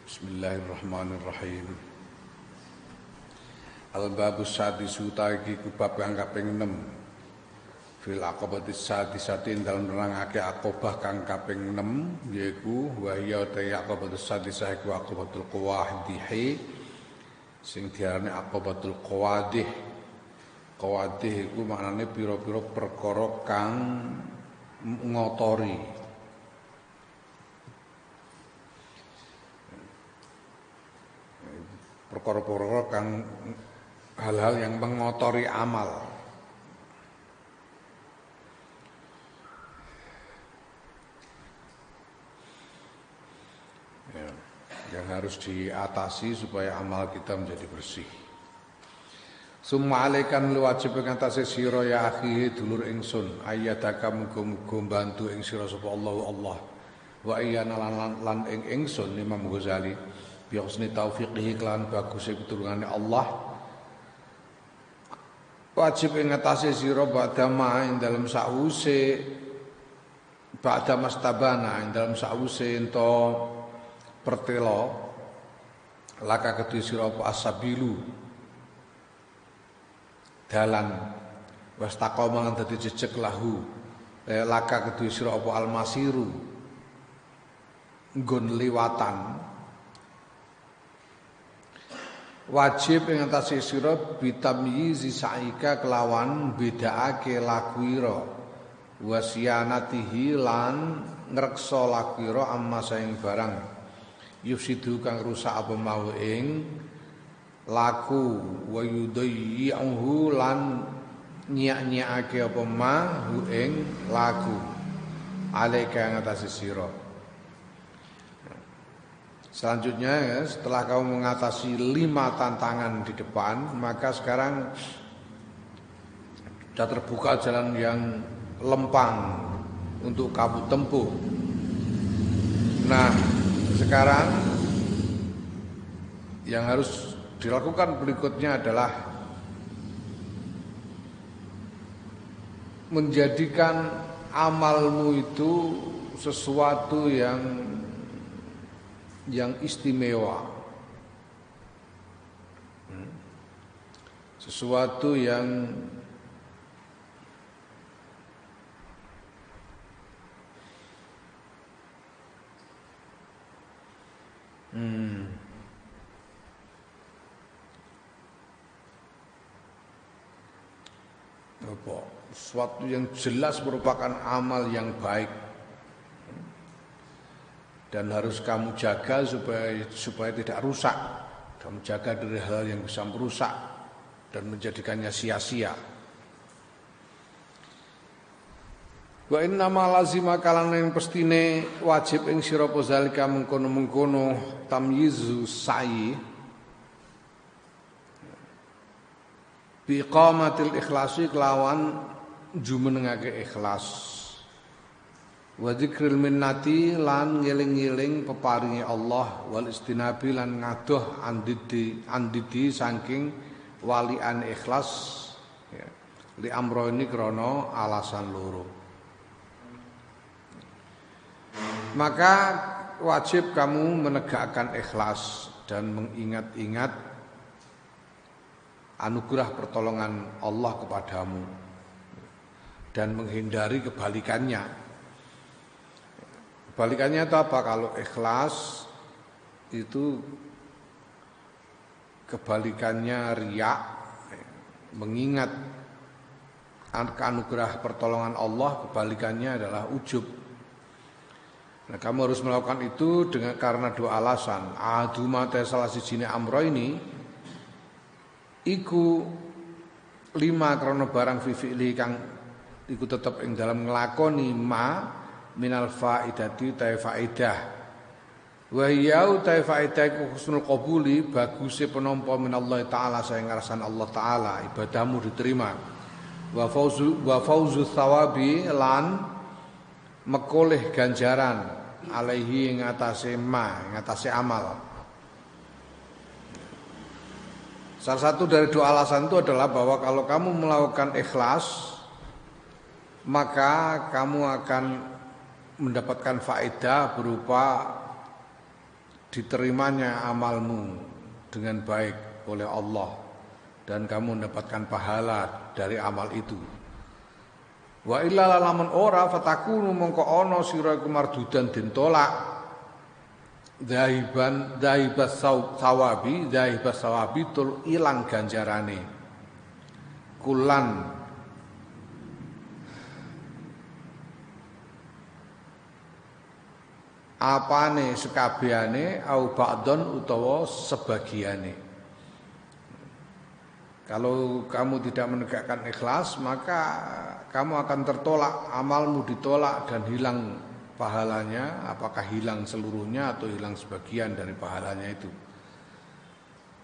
Bismillahirrahmanirrahim. Al-babus sadisu taiki kubab kang kaping 6. Fil aqabatis sadisatin dalem nerangake aqabah kang kaping 6 yaiku wa hiya ta aqabatus sadisah iku aqabatul qawadih sing diarani aqabatul qawadih. Qawadih iku maknane pira-pira perkara kang ngotori. Perkara-perkara kang hal-hal yang mengotori amal. Ya, yang harus diatasi supaya amal kita menjadi bersih. Summa alaikan lu wajib ngatasi sira ya akhi dulur ingsun ayyadaka muga-muga bantu ing sira sapa Allah wa iyana lan ing ingsun Imam Ghazali bi husni taufiqihi lan bagus pitulungane Allah wajib ing ngatasi sira badama ing dalem sause badama stabana ing dalem sause ento pertelo laka kedhi sira apa asabilu dalan wastaqama lan dadi jejeg lahu laka kedhi sira apa almasiru nggon liwatan wajib ing atase sira bitamyizi saika kelawan bedakake lakuira wasianatihi lan ngreksa lakuira amma saing barang yufsidu kang rusak apa mau ing laku wa yudayyi'uhu lan nyak-nyakake apa mahu ing laku alaika ngatasi sira. Selanjutnya ya, setelah kamu mengatasi 5 tantangan di depan, maka sekarang sudah terbuka jalan yang lempang untuk kamu tempuh. Nah, sekarang yang harus dilakukan berikutnya adalah menjadikan amalmu itu sesuatu yang istimewa, sesuatu yang sesuatu yang jelas merupakan amal yang baik dan harus kamu jaga supaya tidak rusak. Kamu jaga dari hal yang bisa merusak dan menjadikannya sia-sia. Wa inna ma lazima kalan yang pestine wajib ing sira zalika mengkono-mengkono tamyizu sa'i biqamatil ikhlasi kelawan jumenengake ikhlas wa dzikril minnati lan ngeling-eling peparinge Allah wal istinabi lan ngadoh andidi saking walian ikhlas ya, li amro ini krana alasan loro. Maka wajib kamu menegakkan ikhlas dan mengingat-ingat anugerah pertolongan Allah kepadamu dan menghindari kebalikannya. Kebalikannya itu apa? Kalau ikhlas itu kebalikannya riya, mengingat anugerah pertolongan Allah, kebalikannya adalah ujub. Nah, kamu harus melakukan itu karena 2 alasan. Aduma ta salah sijine amro ini iku 5 krana barang fi'li kang iku tetep ing dalam nglakoni ma minal faidati ta faidah wa hiya ta faidah iku husnul qabuli baguse penampa minallah taala saing ngarsan Allah taala ibadahmu diterima wa fauzu thawabi lan mekoleh ganjaran alaihi ing atase amal. Salah satu dari 2 alasan itu adalah bahwa kalau kamu melakukan ikhlas maka kamu akan mendapatkan faedah berupa diterimanya amalmu dengan baik oleh Allah dan kamu mendapatkan pahala dari amal itu. Wa illa lamun ora fatakunu mongko ana sira iku mardudan den tolak dhahibas sawabi tul ilang ganjarane kulan apane sekabehane au ba'don utawa sebagiane. Kalau kamu tidak menegakkan ikhlas, maka kamu akan tertolak, amalmu ditolak dan hilang pahalanya, apakah hilang seluruhnya atau hilang sebagian dari pahalanya itu.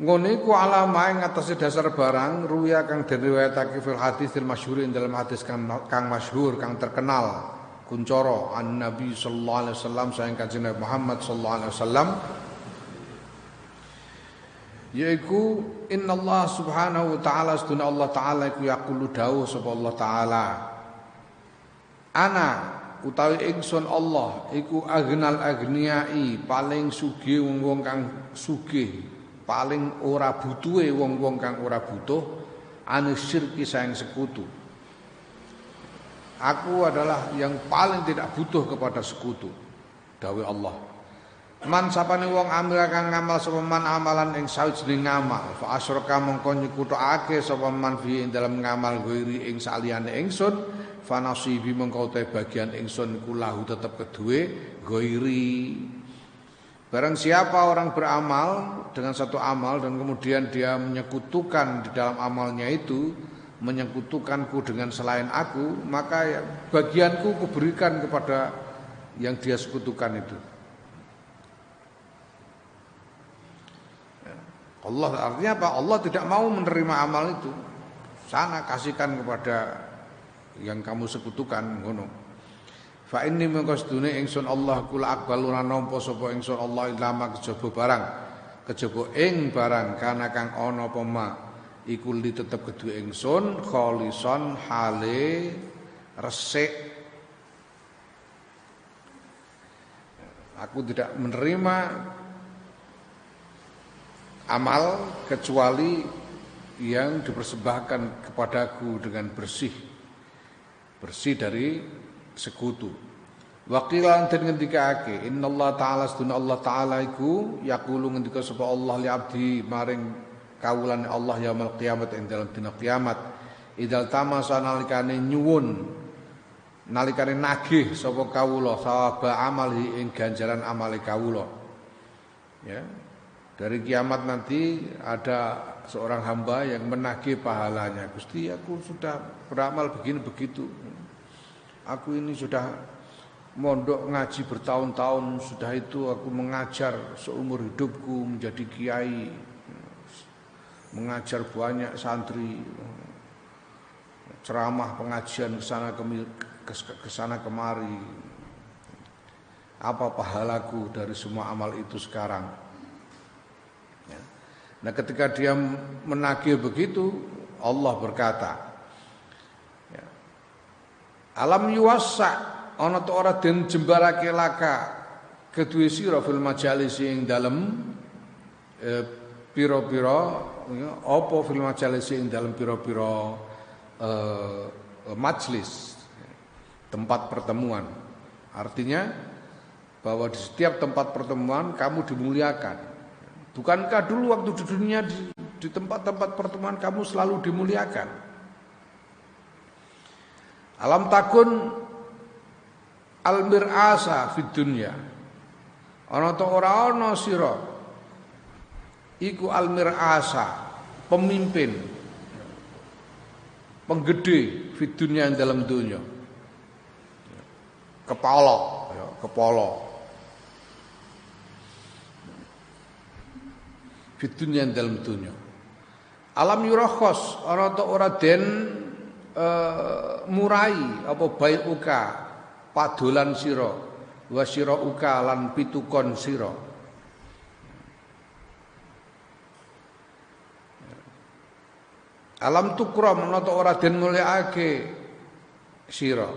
Ngono iku alama ing atase dasar barang ruya kang diriwayatake fil haditsil masyhur dalam hadis kang masyhur kang terkenal kuncoro an Nabi sallallahu alaihi wasallam sayang kanjeng Nabi Muhammad sallallahu alaihi wasallam yaiku innallaha subhanahu wa ta'ala seduna Allah taala iku yaqulu dawuh sapa Allah taala ana utawi ingsun Allah iku agnal agniai paling sugih wong-wong kang sugih paling ora butuhe wong-wong kang ora butuh anu syirki sayang sekutu. Aku adalah yang paling tidak butuh kepada sekutu. Dawuh Allah. Man sapane wong amil kang ngamal sapa man amalan ing sawijining ngamal, fa asyraka mongko nyekutukake sapa man fi ing dalem ngamal ghairi ing saliyane ingsun, fa nasibi mongko te bagian ingsun iku lahu tetep keduwe ghairi. Barang siapa orang beramal dengan satu amal dan kemudian dia menyekutukan di dalam amalnya itu menyekutukanku dengan selain aku, maka ya, bagianku kuberikan kepada yang dia sekutukan itu. Allah artinya apa? Allah tidak mau menerima amal itu. Sana kasihkan kepada yang kamu sekutukan ngono. Fa inni mengko sedune ingsun Allah kula akbaluna nampa sapa ingsun Allah ilama kejaba barang. Kejaba ing barang kana kang ana apa ma iku li tetep kedue ingsun kholison hale resik. Aku tidak menerima amal kecuali yang dipersembahkan kepadaku dengan bersih dari sekutu. Waqilan den ngendikake innallaha ta'ala seduna Allah taala iku yaqulu ngendika sapa Allah li abdi maring kawulane Allah yaumul kiamat ing dalam dina kiamat idal tamasa nalikane nyuwun nalikane nagih sapa kawula sawaba amali ing ganjaran amale kawula. Ya. Dari kiamat nanti ada seorang hamba yang menagih pahalanya. Gusti, aku sudah beramal begini begitu. Aku ini sudah mondok ngaji bertahun-tahun, sudah itu aku mengajar seumur hidupku menjadi kiai, mengajar banyak santri, ceramah pengajian ke sana kemari. Apa pahalaku dari semua amal itu sekarang? Nah, ketika dia menagih begitu, Allah berkata, ya, alam yuwassa ana ta ora den jembarake laka kedue sira fil majalis ing dalem pira-pira apa fil majalis ing dalem pira-pira majlis tempat pertemuan. Artinya bahwa di setiap tempat pertemuan kamu dimuliakan. Bukankah dulu waktu di dunia di tempat-tempat pertemuan kamu selalu dimuliakan? Alam takun al-mir'asa fid dunya. Ana ta ora ana sira iku al-mir'asa, pemimpin, penggede fid dunya dalam dunia. Kepala, ya, kepala. Fitunya dalam dunia. Alam yurakhos ana ta ora den murai apa baik uka padolan sira wa sira uka lan pitukon sira. Alam tukram ana ta ora den mulyakake sira.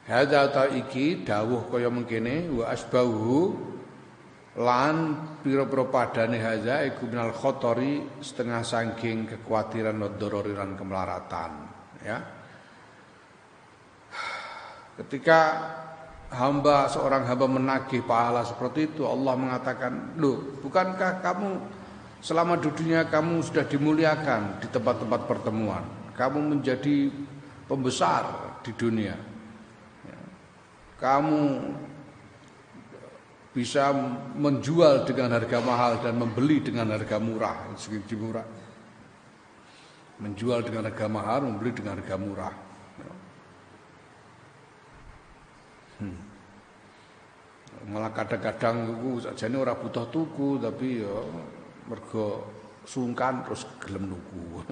Hadza ta iki dawuh kaya mengkene wa asbahu lan pira-pira padane hadza iku minal khotori setengah saking kekhawatiran wadorori lan kemelaratan ya. Ketika seorang hamba menagih pahala seperti itu, Allah mengatakan, "Loh, bukankah kamu selama di dunia kamu sudah dimuliakan di tempat-tempat pertemuan? Kamu menjadi pembesar di dunia. Kamu bisa menjual dengan harga mahal dan membeli dengan harga murah, segi murah. Menjual dengan harga mahal, membeli dengan harga murah." Malah kadang-kadang aku sajane ora butuh tuku tapi ya mergo sungkan terus gelem nuku.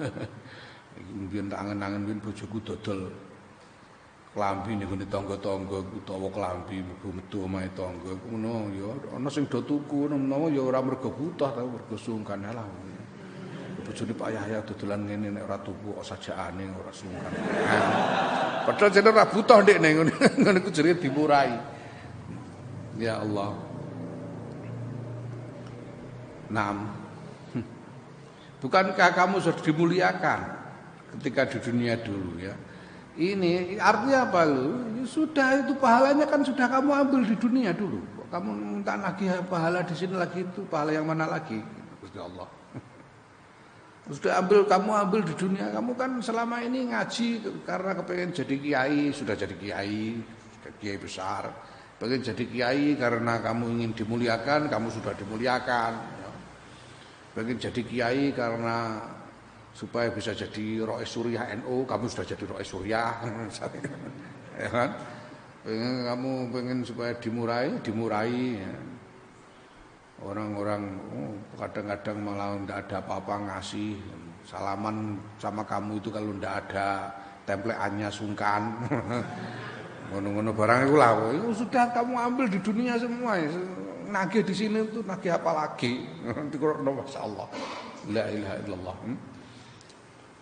Iki mbiyen tak angen-angen mbiyen bojoku dodol klambi ning tangga-tangga utawa klambi mergo metu omahe tangga iku ngono ya ana sing do tuku menawa ya ora mergo butuh tapi mergo sungkan lah. Bojone Pak Yahya dodolan ngene nek ora tuku kok sajakane ora sungkan. Padahal jenenge ora butuh ndekne ngono iku jenenge dimurahi. Ya Allah. Naam. Bukankah kamu sudah dimuliakan ketika di dunia dulu ya? Ini artinya apa lu? Sudah itu pahalanya kan sudah kamu ambil di dunia dulu. Kamu minta lagi pahala di sini lagi itu pahala yang mana lagi? Gusti Allah. Sudah kamu ambil di dunia. Kamu kan selama ini ngaji karena kepengen jadi kiai, sudah jadi kiai besar. Pengen jadi kiai karena kamu ingin dimuliakan, kamu sudah dimuliakan. Pengen jadi kiai karena supaya bisa jadi Rois Suriah NU, kamu sudah jadi Rois Suriah. Ya kan? Pengen supaya dimurahi. Ya. Orang-orang kadang-kadang malah tidak ada apa-apa ngasih salaman sama kamu itu kalau tidak ada templeannya sungkan. Ngono-ngono barang itu lah. Itu sudah kamu ambil di dunia semua. Nagih di sini itu nagih apa lagi? Dikurokno masyaallah. La ilaha illallah.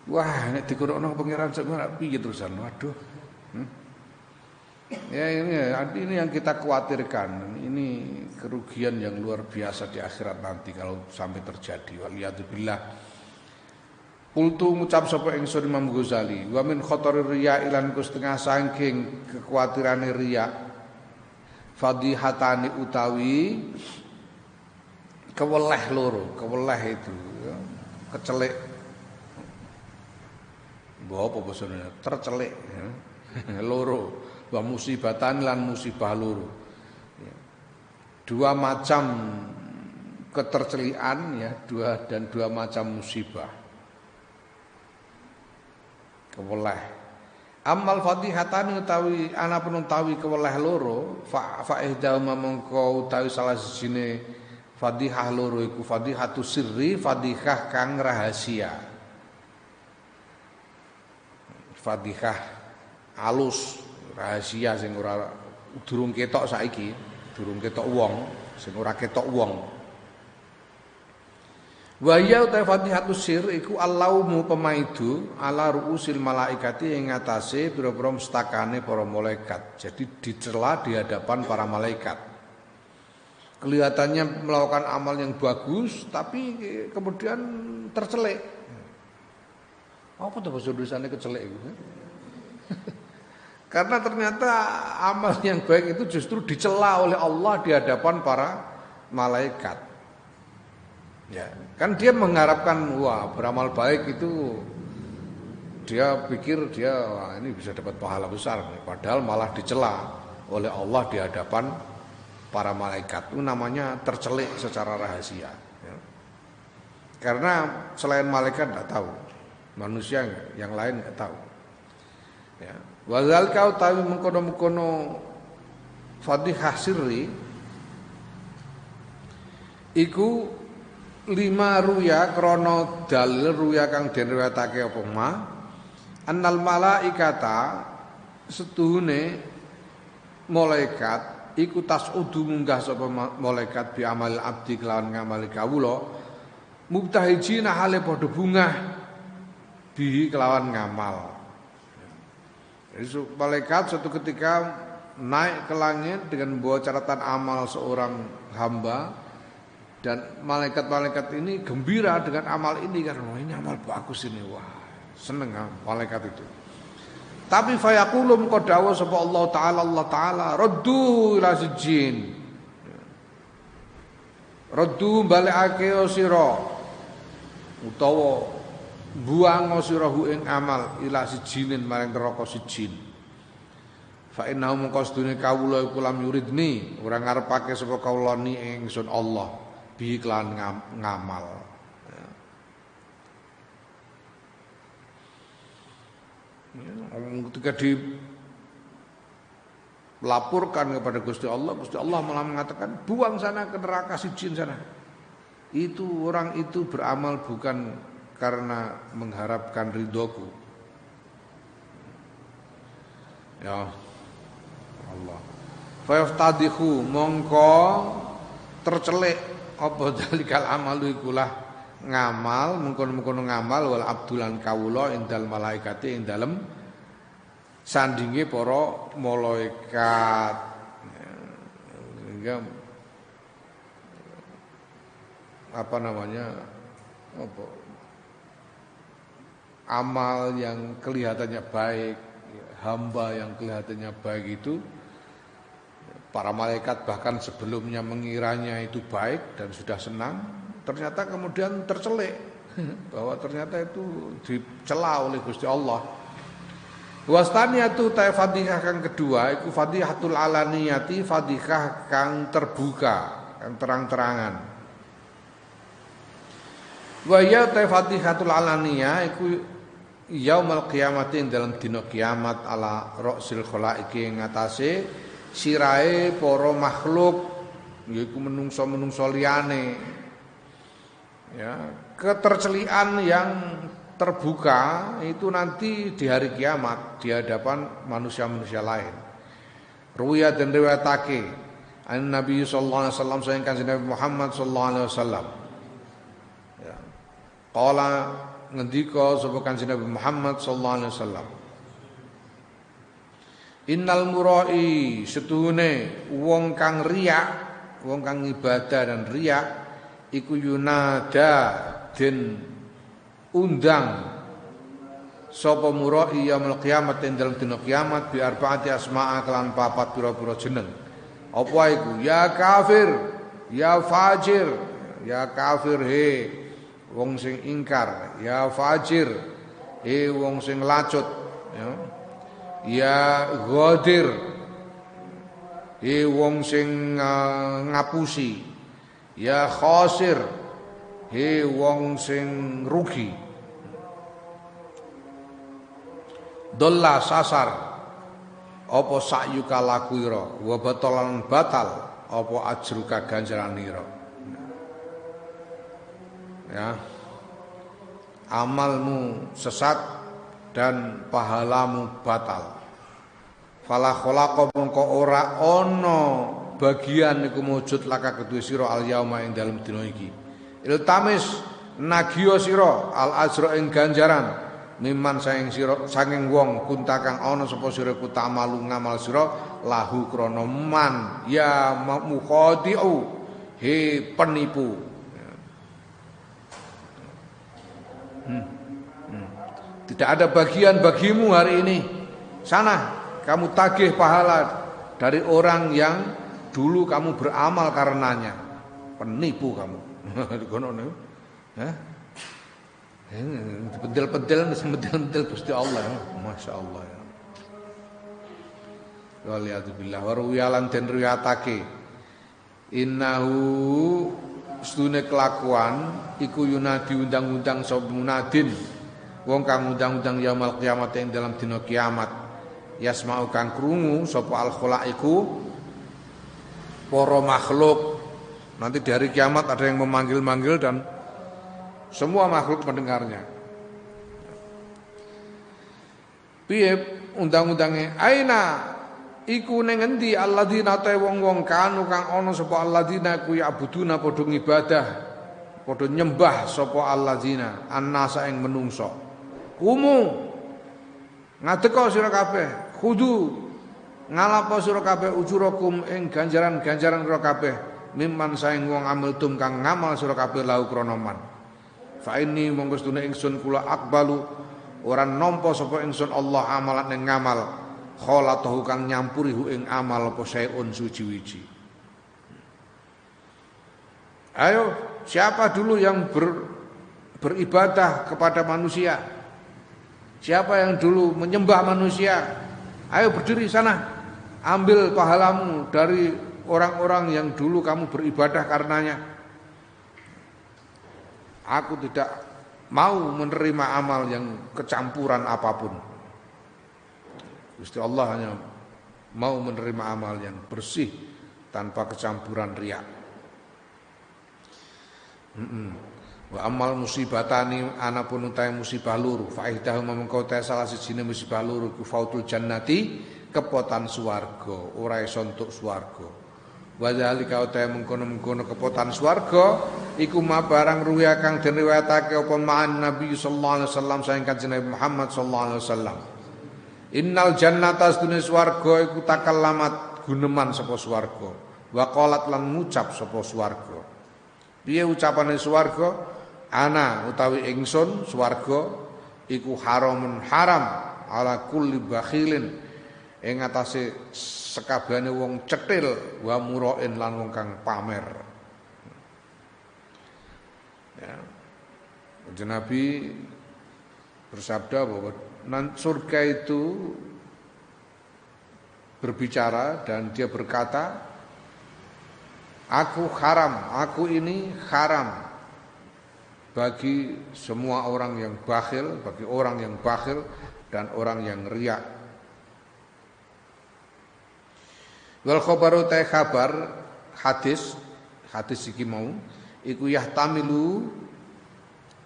Wah, nek dikurokno pangeran sebenarnya piye terusan? Waduh. Ya ini yang kita khawatirkan. Ini kerugian yang luar biasa di akhirat nanti kalau sampai terjadi. Waliyadzubillah. Qultu ngucap sapa ingsun Imam Ghazali, wa min khatari riya ilan ku setengah saking kekhawatiran riya. Fadihatani utawi keweleh loro, keweleh itu ya, kecelik. Mbok apa basane? Tercelik ya. Loro. Wa musibatan lan musibah loro. Dua macam ketercelian ya, dua macam musibah. Keweleh. Amal fadihatan utawi ana penuntawi keweleh loro, fa ihdahuma mongko utawi salah sijine fadihah loro iku fadihatu sirri, fadihah kang rahasia. Fadihah alus rahasia sing ora durung ketok saiki, durung ketok wong, sing ora ketok wong. Wa ya ta fatihatus sir iku allaumu pemaidu ala ruusil malaikati ing ngatasé pira-pira mustakane para malaikat. Jadi dicela di hadapan para malaikat. Kelihatannya melakukan amal yang bagus tapi kemudian tercelik. Apa tuh bahasa Indonesiane kecelek itu? Karena ternyata amal yang baik itu justru dicela oleh Allah di hadapan para malaikat. Ya, kan dia mengharapkan wah beramal baik itu dia pikir wah, ini bisa dapat pahala besar, padahal malah dicela oleh Allah di hadapan para malaikat. Itu namanya tercelik secara rahasia. Ya. Karena selain malaikat tidak tahu, manusia yang lain tidak tahu. Ya. Wazal kau tahu mengkono fadihah sirri iku 5 ruya krono dalil ruya kang den riwayatake apa ma annal malaikata setuhune malaikat iku tasudu munggah sapa malaikat bi amal abdi kelawan ngamali kawula mubtahijina hale padha bungah bihi kelawan ngamal. Malaikat suatu ketika naik ke langit dengan membawa catatan amal seorang hamba, dan malaikat-malaikat ini gembira dengan amal ini karena ini amal bagus ini, wah seneng malaikat itu. Tapi fayaqulum qadawa sapa Allah Taala raddu ila sijin, raddu balikake sira utawa buang sirahu ing amal ila sijinin maring neraka sijin. Fa innahu maqasdune kawula iku lam yuridni, ora ngarepake sapa kawula ni ingsun Allah bi iklan ngamal. Ketika dilaporkan kepada Gusti Allah malah mengatakan buang sana ke neraka sijin sana. Itu orang itu beramal bukan karena mengharapkan ridhoku. Ya Allah. Fayaftadihu mongko tercelik apa dalikal amalu ikulah ngamal mengkono-mengkono ngamal wal abdulan kawula indal malaikati ing dalem sandinge para malaikat. Sehingga apa namanya amal yang kelihatannya baik, hamba yang kelihatannya baik itu para malaikat bahkan sebelumnya mengiranya itu baik dan sudah senang, ternyata kemudian tercelik bahwa ternyata itu dicela oleh Gusti Allah. Wastaniyatu ta fadhihah kang kedua iku fadhihatul alaniyati, fadhihah kang terbuka, kang terang-terangan. Wa ya ta fadhihatul alaniyah iku yaumul qiyamati dalam dina kiamat ala ra'sil khalaiqi ngatasé sirahe para makhluk yaiku menungso-menungso liyane. Ya, ketercelian yang terbuka itu nanti di hari kiamat di hadapan manusia-manusia lain. Ruwiyah dan riwayatake an Nabi sallallahu alaihi wasallam saking Kanjeng Nabi Muhammad sallallahu alaihi wasallam. Ya. Qala ngendika sapa Kanjeng Nabi Muhammad sallallahu alaihi wasallam. Innal murai setuhune wong kang riya, wong kang ibadah dan riya iku yunada den undang sapa murai yaumul qiyamah ing dalem dina kiamat bi arbaati asma'a kelan papat pira-pira jeneng. Apa iku? Ya kafir, ya fajir, ya kafir he wong sing ingkar, ya fajir he wong sing lacut, ya. Ya ghadir he wong sing ngapusi, ya khosir he wong sing rugi, dolla sasar apa sakyuka lakuira wa batalan batal apa ajruka ganjaranira. Ya, amalmu sesat dan pahalamu batal. Fala khalaqa mongko ora ana bagian iku mujud laka kedue sira al yauma ing dalem dina iki. Iltamis nagiya sira al ajra ing ganjaran miman saking wong kunta kang ana sapa sira ku tamalu ngamal sira lahu krana man ya mukhadi'u he penipu. Tidak ada bagian bagimu hari ini. Sana kamu tagih pahala dari orang yang dulu kamu beramal karenanya. Penipu kamu. Pentil-pentil Gusti Allah. Masya Allah ya. Waliyadzubillah. Waruwiyalan den riwayatake innahu sedune kelakuan iku yunadi undang-undang sapa munadin wong kang undang-undang yaumul kiamat ing dalam dina kiamat. Yasma'u kang krungu sapa al khalaiqu para makhluk. Nanti di hari kiamat ada yang memanggil-manggil dan semua makhluk mendengarnya. Piye undang-undange? Aina iku ning endi alladzina ta wong-wong kanu kang ana sapa alladzina ku ya'buduna padha ngibadah, padha nyembah sapa alladzina annasa ing menungso. Kumu ngadeka sira kabeh Kudu ngalapo sira kabeh ujurakum ing ganjaran-ganjaran sira kabeh mimman saing wong amiltum kang ngamal sira kabeh lau krana man. Fa inni monggo sedune ingsun kula akbalu ora nampa sapa ingsun Allah amalan ing ngamal kholatahu kang nyampuri hu ing amal apa sayun suci-wiji. Ayo, siapa dulu yang beribadah kepada manusia? Siapa yang dulu menyembah manusia? Ayo berdiri sana. Ambil pahalamu dari orang-orang yang dulu kamu beribadah karenanya. Aku tidak mau menerima amal yang kecampuran apapun. Gusti Allah hanya mau menerima amal yang bersih tanpa kecampuran riya. Wa amal musibatani anapun utai musibah luru fa ihdahu mengko ta salah sijine musibah luru ku fautul jannati kepotan swarga ora iso entuk swarga. Wa zalika utai mengkono-mengkono kepotan swarga iku ma barang ruya kang den riwayatake apa ma'an Nabi sallallahu alaihi wasallam saking Kanjeng Nabi Muhammad sallallahu alaihi wasallam. Innal jannata sedune swarga iku takallamat guneman sapa swarga wa qalat lan ngucap sapa swarga. Piye ucapane swarga? Ana utawi ingsun swarga iku haramun haram ala kulli bakhilin ing atase sekabehane wong cetil wa murain lan wong kang pamer. Ya. Nabi bersabda bahwa surga itu berbicara dan dia berkata, aku haram, aku ini haram bagi semua orang yang bakhil, bagi orang yang bakhil dan orang yang riya. Wal khabaru ta khabar hadis iki mau iku yahtamilu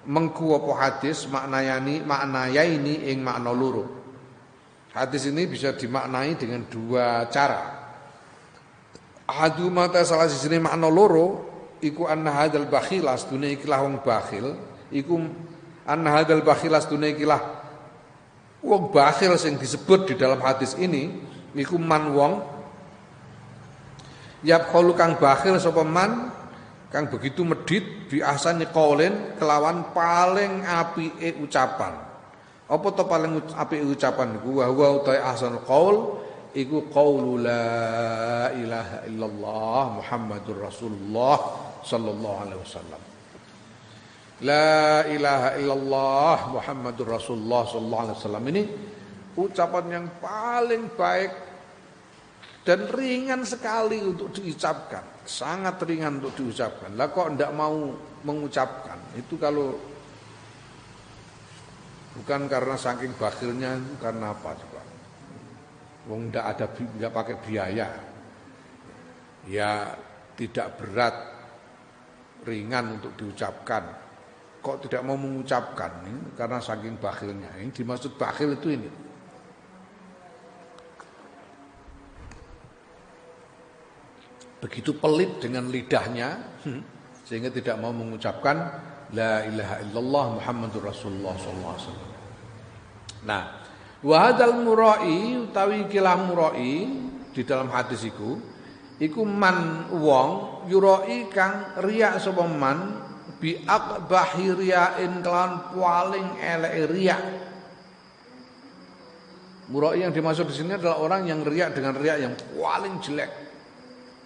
mengku apa hadis maknayaini ing makna loro. Hadis ini bisa dimaknai dengan dua cara. Ahadu mata salah sijine makna loro iku anna hadzal bakhilas dune ikilah wong bakhil iku anna hadzal bakhilas dune ikilah wong bakhil sing disebut di dalam hadis ini iku man wong yabkhulu kang bakhil sapa man kang begitu medhit bi ahsani qaulin kelawan paling apike ucapan. Apa to paling apike ucapan iku wa huwa ta ahsanul qaul iku qaulu la ilaha illallah Muhammadur Rasulullah sallallahu alaihi wasallam. La ilaha illallah Muhammadur Rasulullah sallallahu alaihi wasallam ini ucapan yang paling baik dan ringan sekali untuk diucapkan, sangat ringan untuk diucapkan. Lah kok ndak mau mengucapkan? Itu kalau bukan karena saking bakhilnya, itu karena apa coba? Wong ndak pakai biaya. Ya tidak berat, ringan untuk diucapkan. Kok tidak mau mengucapkan? Ini karena saking bakhilnya. Ini dimaksud bakhil itu ini. Begitu pelit dengan lidahnya sehingga tidak mau mengucapkan la ilaha illallah Muhammadur Rasulullah sallallahu alaihi wasallam. Nah, wa hadzal murai utawi kilah murai di dalam hadis iku man wong yurai kang riya sapa man bi aqbahi riyain kelawan paling eleke riya. Murai yang dimaksud di sini adalah orang yang riya dengan riya yang paling jelek.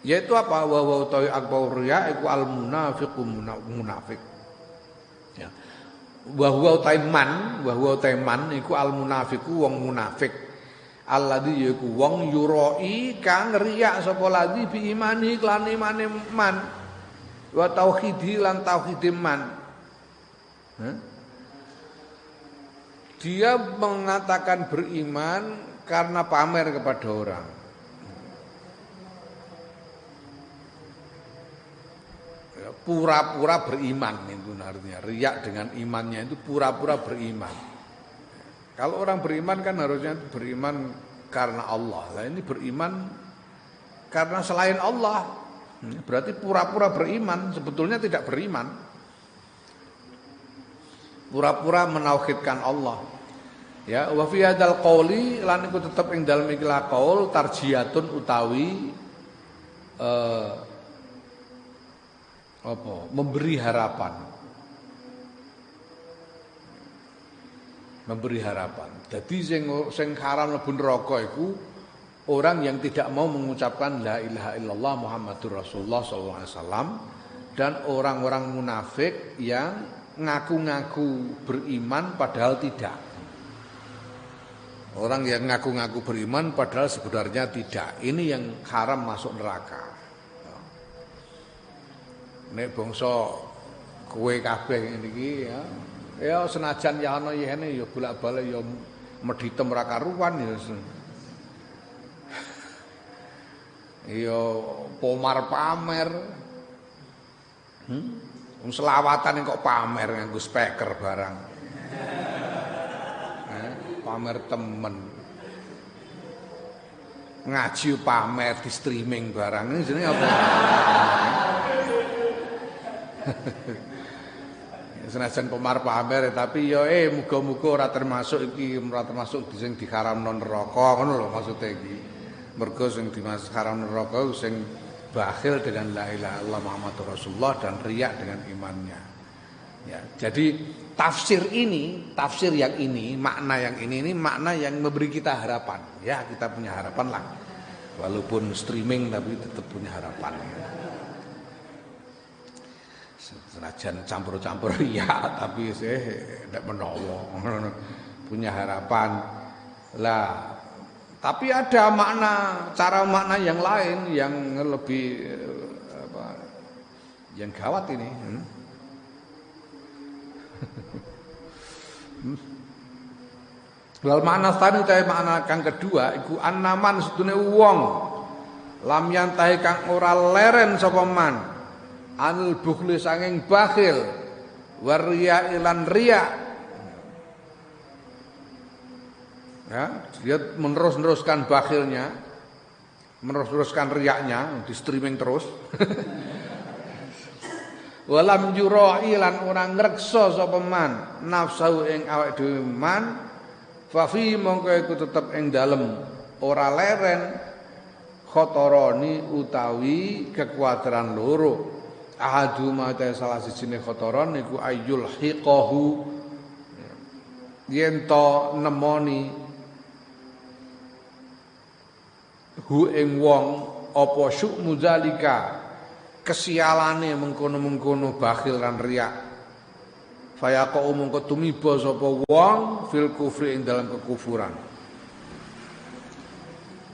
Yaitu apa? Wa wa tawi akbar riya iku al munafiqu munafik. Ya. Wa huwa taiman iku al munafiqu wong munafik. Alladzi yaiku wong yurai kang riya sapa ladzi bi imani lan imane man wa tauhidi lan tauhid man. Dia mengatakan beriman karena pamer kepada orang. Pura-pura beriman itu artinya. Riya dengan imannya itu pura-pura beriman. Kalau orang beriman kan harusnya beriman karena Allah. Nah ini beriman karena selain Allah. Berarti pura-pura beriman, sebetulnya tidak beriman. Pura-pura menauhidkan Allah. Ya, wa fi hadzal qauli lan iku tetep ing dalem iki la qaul tarjiyatun utawi apa? Memberi harapan. Memberi harapan. Jadi sing haram mlebu neraka iku orang yang tidak mau mengucapkan la ilaha illallah Muhammadur Rasulullah sallallahu alaihi wasallam dan orang-orang munafik yang ngaku-ngaku beriman padahal tidak. Orang yang ngaku-ngaku beriman padahal sebenarnya tidak. Ini yang haram masuk neraka. Nek bangsa kowe kabeh niki ya. Ya senajan ya ana yene ya bolak-balik ya medhitem ra karuan ya. Ya pomar pamer. Selawatan kok pamer nganggo speaker barang. Pamer temen. Ngaji pamer di streaming barang. Ini jenenge apa? Senajan pomar pamer tapi ya muga-muga ora termasuk sing diharamno neraka ngono lho maksude iki. Mergo sing dimaksud haram neraka sing bakhil dengan la ilaha illallah Muhammadur Rasulullah dan riya dengan imannya. Ya, jadi tafsir yang ini, makna yang ini makna yang memberi kita harapan. Ya, kita punya harapan lah. Walaupun streaming tapi tetap punya harapan. Senajan campur-campur ya, tapi saya tidak menawa punya harapan. Lah, tapi ada cara makna yang lain yang lebih yang gawat ini. Wal makna tsani utahe makna kang kedua iku annaman sedune wong lam yantahi kang ora leren sapa man anil bukhli sanging bakhil waria ilan riya. Ya, dia meneruskan bakhilnya, meneruskan riyaknya di streaming terus. Walam yura'i lan ora ngreksa sapa man nafsu ing awake dhewe man fa fi mongko iku tetep ing dalem ora leren khotoroni utawi kekuataran loro ahadu mate salah sijine khotoron niku ayyul hiqahu yen to nemoni hu ing wong apa syukmu zalika kesialane mengkono-mengkono bakhil lan riya fayaqa mongko tumiba sapa wong fil kufri ing dalam kekufuran.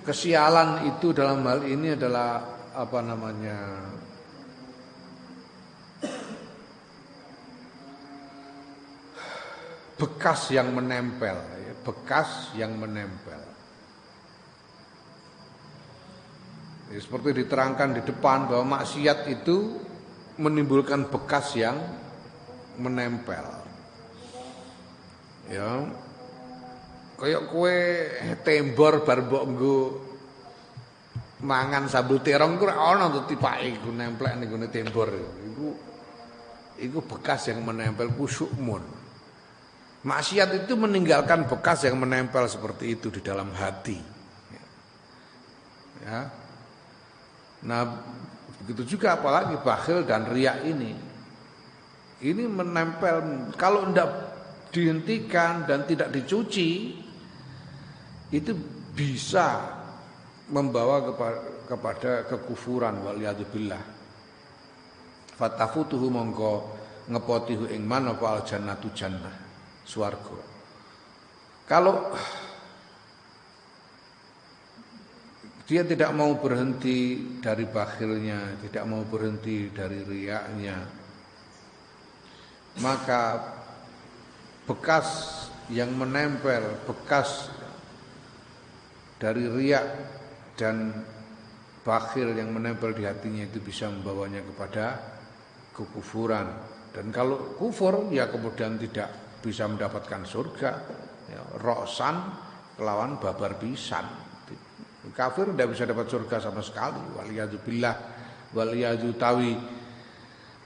Kesialan itu dalam hal ini adalah apa namanya bekas yang menempel, bekas yang menempel. Ya, seperti diterangkan di depan bahwa maksiat itu menimbulkan bekas yang menempel. Ya. Kayak kue tembor bar mbok nggo mangan sambel terong ku ora ana to tipake iku nemplek ning gone tembor. Iku bekas yang menempel kusyukmun. Maksiat itu meninggalkan bekas yang menempel seperti itu di dalam hati. Ya. Nah, begitu juga apalagi bakhil dan riya ini. Ini menempel, kalau tidak dihentikan dan tidak dicuci, itu bisa membawa kepada kekufuran waliyadzubillah. Fatafutuhu mongko ngepotihu ing man apa al jannatu jannah, swarga. Kalau dia tidak mau berhenti dari bakhilnya, tidak mau berhenti dari riyaknya, maka bekas yang menempel, bekas dari riyak dan bakhil yang menempel di hatinya itu bisa membawanya kepada kekufuran. Dan kalau kufur ya kemudian tidak bisa mendapatkan surga, ya, roksan kelawan babar pisan. Kafir tidak bisa dapat surga sama sekali. Waliyadzubillah, waliyadzutawi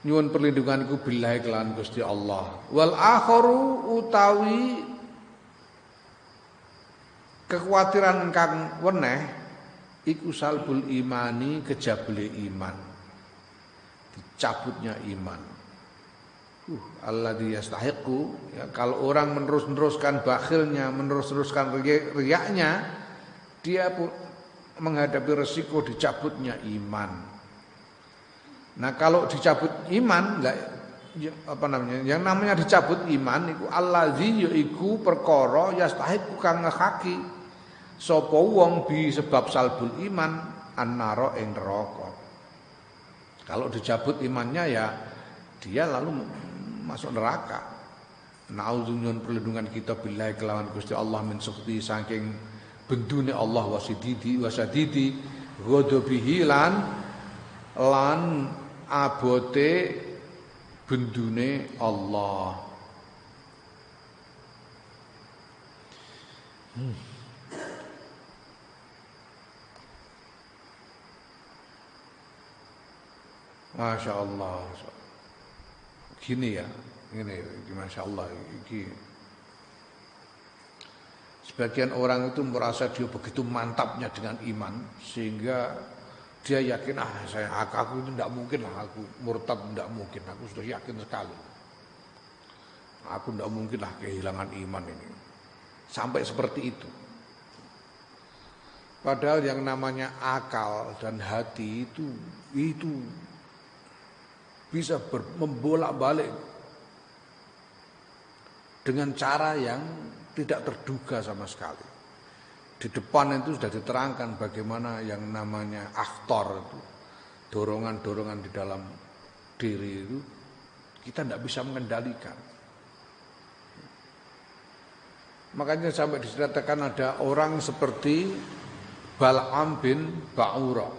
nyuwun perlindunganku billahi kelawan Gusti Allah. Wal akharu utawi Kekhawatiran kang weneh iku salbul imani, kejabule iman. Dicabutnya iman. Alladzi yastahiqu, ya, kalau orang meneruskan bakhilnya, meneruskan riyaknya, dia pun menghadapi resiko dicabutnya iman. Nah, kalau dicabut iman, apa namanya? Yang namanya dicabut iman iku allazi yaiku perkara yastahiqu kang ngekaki sapa wong bi sebab salbul iman annara ing neraka. Kalau dicabut imannya ya dia lalu masuk neraka. Nauzubillahi perlindungan kita billahi kelawan Gusti Allah min sukhti saking bendune Allah wasadidi ghadabihi lan abote bendune Allah. Masya Allah. Gini ya, ini Masya Allah. Sebagian orang itu merasa dia begitu mantapnya dengan iman sehingga dia yakin aku itu tidak mungkin lah, aku murtad tidak mungkin, aku sudah yakin sekali. Aku tidak mungkin lah kehilangan iman ini. Sampai seperti itu. Padahal yang namanya akal dan hati itu bisa membolak-balik dengan cara yang tidak terduga sama sekali. Di depan itu sudah diterangkan bagaimana yang namanya akhtar itu, dorongan-dorongan di dalam diri itu kita tidak bisa mengendalikan. Makanya sampai diceritakan ada orang seperti Bal'am bin Ba'ura.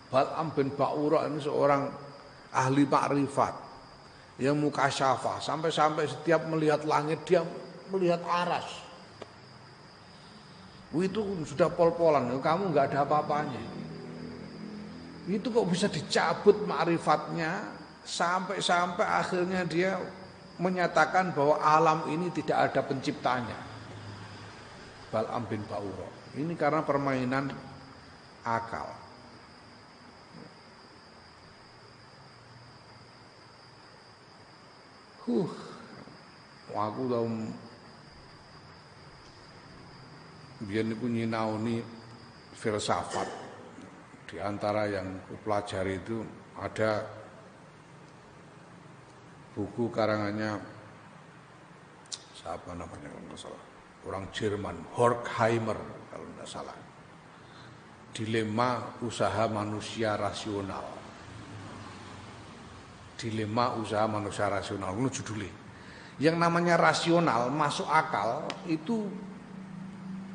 Bal'am bin Ba'ura ini seorang ahli makrifat yang mukasyafah, sampai setiap melihat langit dia melihat aras. Itu sudah pol-polan, kamu nggak ada apa-apanya. Itu kok bisa dicabut makrifatnya sampai akhirnya dia menyatakan bahwa alam ini tidak ada penciptanya. Bal'am bin Ba'ura. Ini karena permainan akal. Aku tahu biar niku nyinaoni filsafat. Di antara yang kupelajari itu ada buku karangannya siapa namanya kalau nggak salah, orang Jerman, Horkheimer kalau nggak salah. Dilema usaha manusia rasional. Dilema usaha manusia rasional, itu judulnya. Yang namanya rasional, masuk akal, itu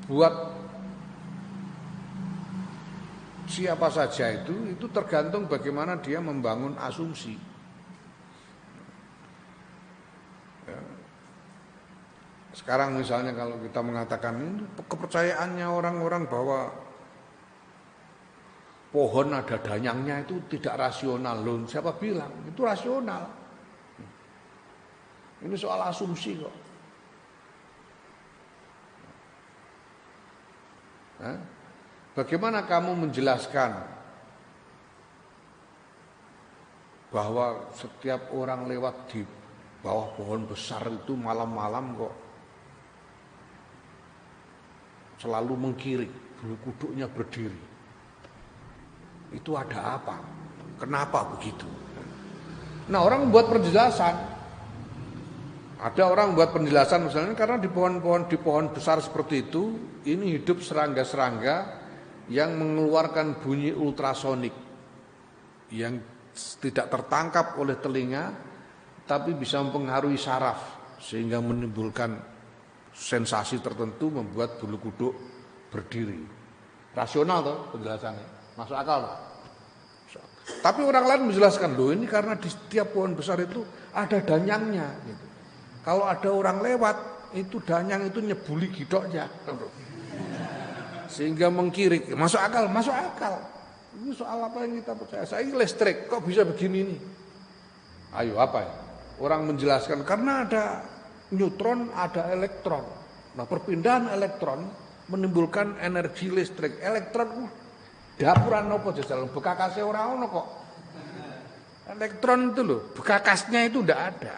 buat siapa saja itu tergantung bagaimana dia membangun asumsi. Ya. Sekarang misalnya kalau kita mengatakan ini kepercayaannya orang-orang bahwa pohon ada danyangnya itu tidak rasional. Loh, siapa bilang? Itu rasional. Ini soal asumsi kok. Bagaimana kamu menjelaskan bahwa setiap orang lewat di bawah pohon besar itu malam-malam kok selalu mengkirik, bulu kuduknya berdiri? Itu ada apa? Kenapa begitu? Nah, orang membuat penjelasan. Ada orang buat penjelasan misalnya karena di pohon besar seperti itu ini hidup serangga-serangga yang mengeluarkan bunyi ultrasonik yang tidak tertangkap oleh telinga tapi bisa mempengaruhi saraf sehingga menimbulkan sensasi tertentu membuat bulu kuduk berdiri. Rasional toh penjelasannya, masuk akal toh? Tapi orang lain menjelaskan loh ini karena di setiap pohon besar itu ada danyangnya gitu. Kalau ada orang lewat, itu danyang itu nyebuli gidoknya. Sehingga mengkirik. Masuk akal, masuk akal. Ini soal apa yang kita percaya? Saya listrik, kok bisa begini nih? Ayo apa ya? Orang menjelaskan, karena ada neutron, ada elektron. Nah perpindahan elektron menimbulkan energi listrik. Elektron dapuran apa jajal bekakasnya ora ono kok. Elektron itu loh, bekakasnya itu ndak ada.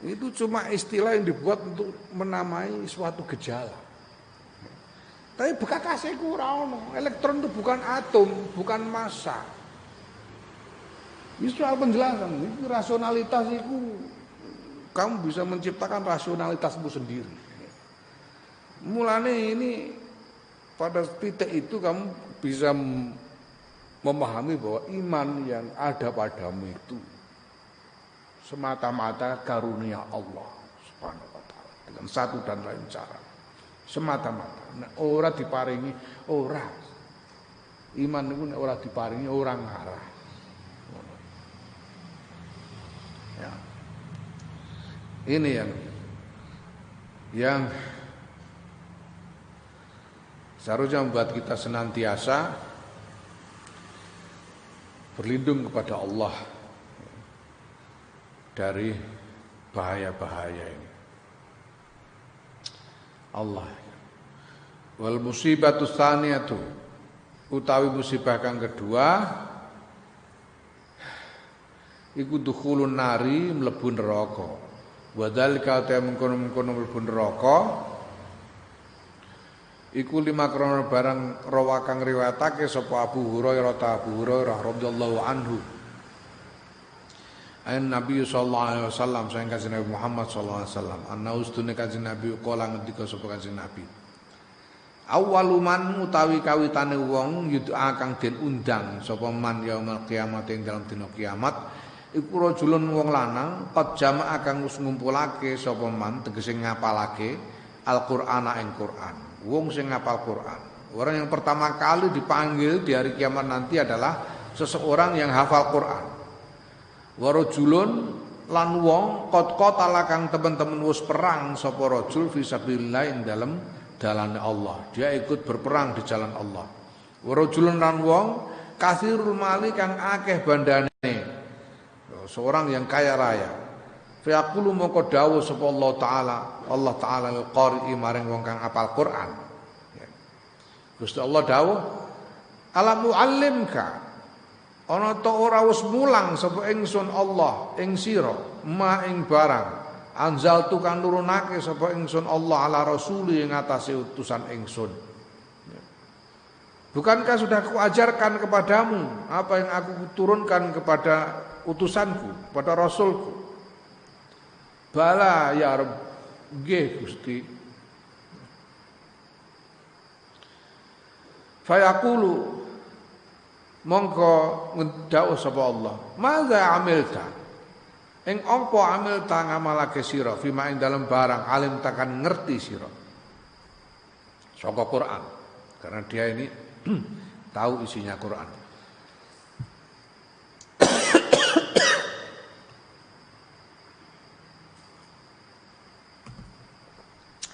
Itu cuma istilah yang dibuat untuk menamai suatu gejala. Tapi bekakasnya itu ora ono. Elektron itu bukan atom, bukan massa. Ini soal penjelasan, ini rasionalitas itu kamu bisa menciptakan rasionalitasmu sendiri. Mulanya ini pada titik itu kamu bisa memahami bahwa iman yang ada padamu itu semata-mata karunia Allah Subhanahu wa taala dengan satu dan lain cara. Semata-mata. Nah, ora diparingi ora. Iman itu ora diparingi orang ngarah. Ya. Ini yang seharusnya membuat kita senantiasa berlindung kepada Allah dari bahaya-bahaya ini. Allah. Wal musibatu tsaniyatu utawi musibah kang kedua iku dukhulun nari mlebu neraka. Wa dzalika ta mengkono-mengkono mlebu neraka iku lima krono barang rawa kang riwayatake sapa Abu Hurairah radhiyallahu anhu. Ain Nabi sallallahu alaihi wasallam sayang kanjeng Nabi Muhammad sallallahu alaihi wasallam ana ustune kanjeng Nabi kala ngendika sapa kanjeng Nabi. Awaluman utawi kawitane wong yud'a kang den undang sapa man yaumul kiamat ing dalam dina kiamat iku rajulun wong lanang qad jama'a kang wis ngumpulake sapa man tegese ngapalake Al-Qur'ana ing Qur'an. Wong sing ngapal Qur'an. Orang yang pertama kali dipanggil di hari kiamat nanti adalah seseorang yang hafal Qur'an. Wa rajulun lan wong qad qatala kang teman-teman wis perang sapa rajul fi sabilillah ing dalem dalane Allah. Dia ikut berperang di jalan Allah. Wa rajulun lan wong kasirul mali kang akeh bandane. Seorang yang kaya raya. Fa yaqulu moko dawuh sapa Allah taala al-qari'i maring wong kang apal Quran. Gusti Allah dawuh, "Alam muallimka" ana ta ora wis mulang sapa ingsun Allah ing sira ma ing barang anzaltu kan nurunake sapa ingsun Allah ala rasuli ing atase utusan ingsun. Bukankah sudah kuajarkan kepadamu apa yang aku turunkan kepada utusanku, pada rasulku? Bala ya Rabb, nggih Gusti. Fayaqulu mongko ngedhawuh sapa Allah, "Madza amilta?" Ing apa amilta ngamalake sira fima ing dalem barang alim takan ngerti sira. Saka Quran. Karena dia ini tahu isinya Quran.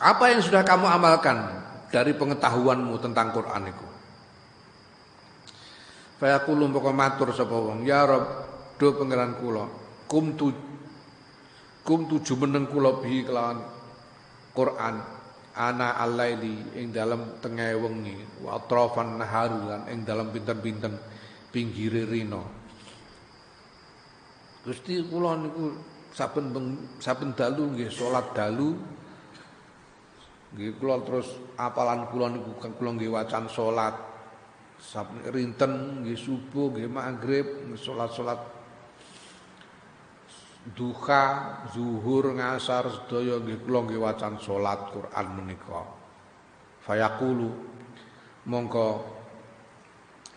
Apa yang sudah kamu amalkan dari pengetahuanmu tentang Quran itu? Fayaqulu moko matur sapa wong, ya Rabb, do pangeran kula, kum jumeneng kula bi kelawan Quran ana al-laili ing dalem tengah wengi wa atrafan nahar lan ing dalem pinten-pinten pinggire rina. Gusti kula niku saben dalu nggih salat dalu nggih kula terus apalan kula niku kula nggih wacan salat saben rinten nggih subuh nggih magrib salat-salat duha zuhur ngasar sedaya nggih kula nggih wacan salat Quran menika. Fayaqulu mongko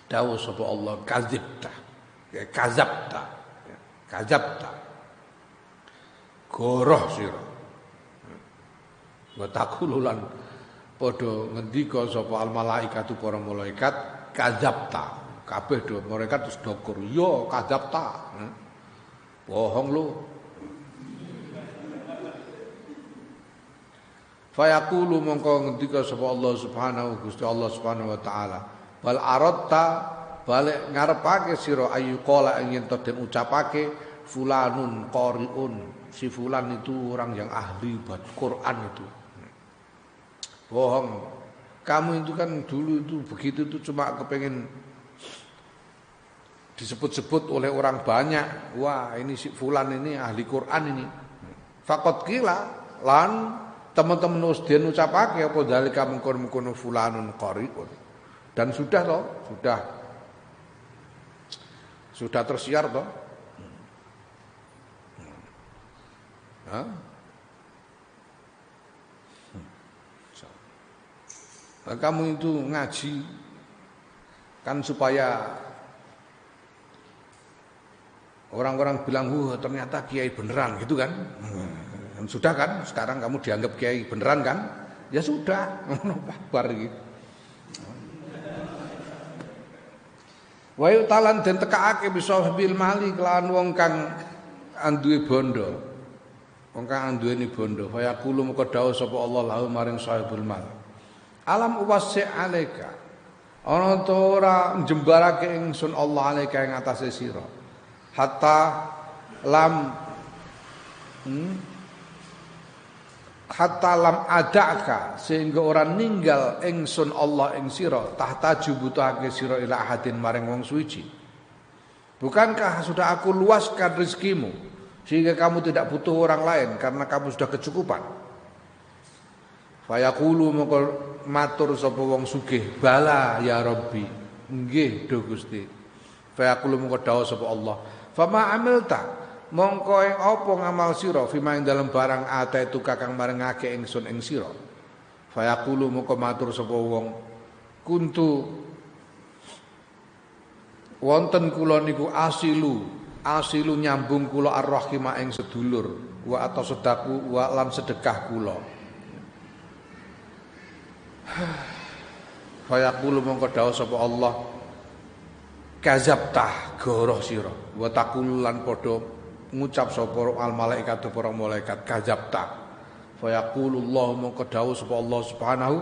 dawuh sapa Allah kadzabta goroh sira. Wa taqululan padha ngendika sapa al malaikatu para malaikat kadzabta. Kabeh do malaikat terus dokur, "Yo kadzabta." Bohong lu. Fayaqulu mongko ngendika sapa Allah Subhanahu Gusti Allah Subhanahu wa taala, "Bal aratta balik ngarepake sira ayu qala ing yen den ucapake fulanun qariun." Si fulan itu orang yang ahli buat Quran itu. Bohong. Kamu itu kan dulu itu begitu itu cuma kepengen disebut-sebut oleh orang banyak. Wah, ini si fulan ini ahli Quran ini. Fakot kila lan teman-teman usdian ucapake apa dalika mengkono-mengkono fulanun qari'un. Dan sudah toh, sudah tersiar toh. Hah? Nah, kamu itu ngaji kan supaya orang-orang bilang, ternyata kiai beneran gitu kan. Sudah kan, sekarang kamu dianggap kiai beneran kan? Ya sudah, bar gitu. Wa talan den tekaake bisa bil mali kelawan wong kang anduwe bondo. Wong kang anduweni bondo, fa yaqulu maka dawuh sapa Allah lahu maring sahibul mal. Alam uwasi alaika. Ana ta ora njembarake ingsun Allah alaika ing atase sira. Hatta lam adaka sehingga orang ninggal ingsun Allah ing sira tahta jubutuhake sira ila ahadin maring wong suci. Bukankah sudah aku luaskan rezekimu sehingga kamu tidak butuh orang lain karena kamu sudah kecukupan. Fayaqulu moko matur sapa wong sugih, bala ya Rabbi, nggih do Gusti. Fayaqulu moko dawuh sapa Allah, fama amilta mongko ing apa ngamal sira fima ing dalem barang ataitu kakang marengake ingsun ing sira. Fayaqulu moko matur sapa wong, kuntu wonten kula niku asilu nyambung kula ar-rahima ing sedulur wa atas sedaku wa lan sedekah kula. Fayaqulu mongko dawuh sapa Allah, kazabtah goroh sira wa taqul lan padha ngucap sapa al malaikat para malaikat kazabtah. Fayaqulu Allah mongko dawuh sapa Allah subhanahu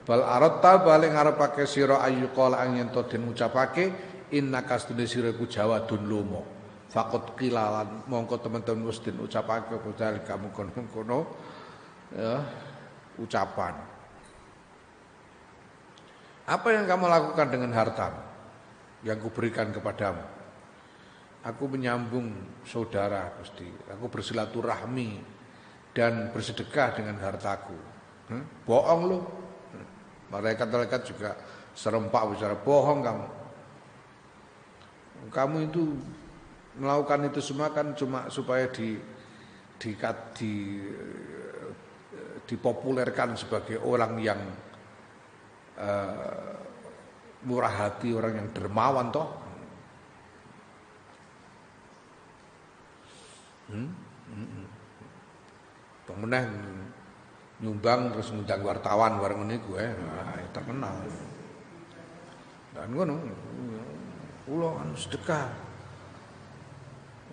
bal aratta bali ngarepake sira ayu qala ang yen to den ngucapake innaka astune sira iku jawadun lomo. Faqat qilalan mongko teman-teman wis den ucapake apa kamu kono ya ucapan. Apa yang kamu lakukan dengan hartamu yang kuberikan kepadamu? Aku menyambung saudara Gusti. Aku bersilaturahmi dan bersedekah dengan hartaku. Bohong lu. Malaikat-malaikat juga serempak bicara bohong kamu. Kamu itu melakukan itu semua kan cuma supaya dipopulerkan sebagai orang yang murah hati, orang yang dermawan toh. Pemenang nyumbang terus ngundang wartawan bareng niku terkenal. Dan ngono kula kan sedekah.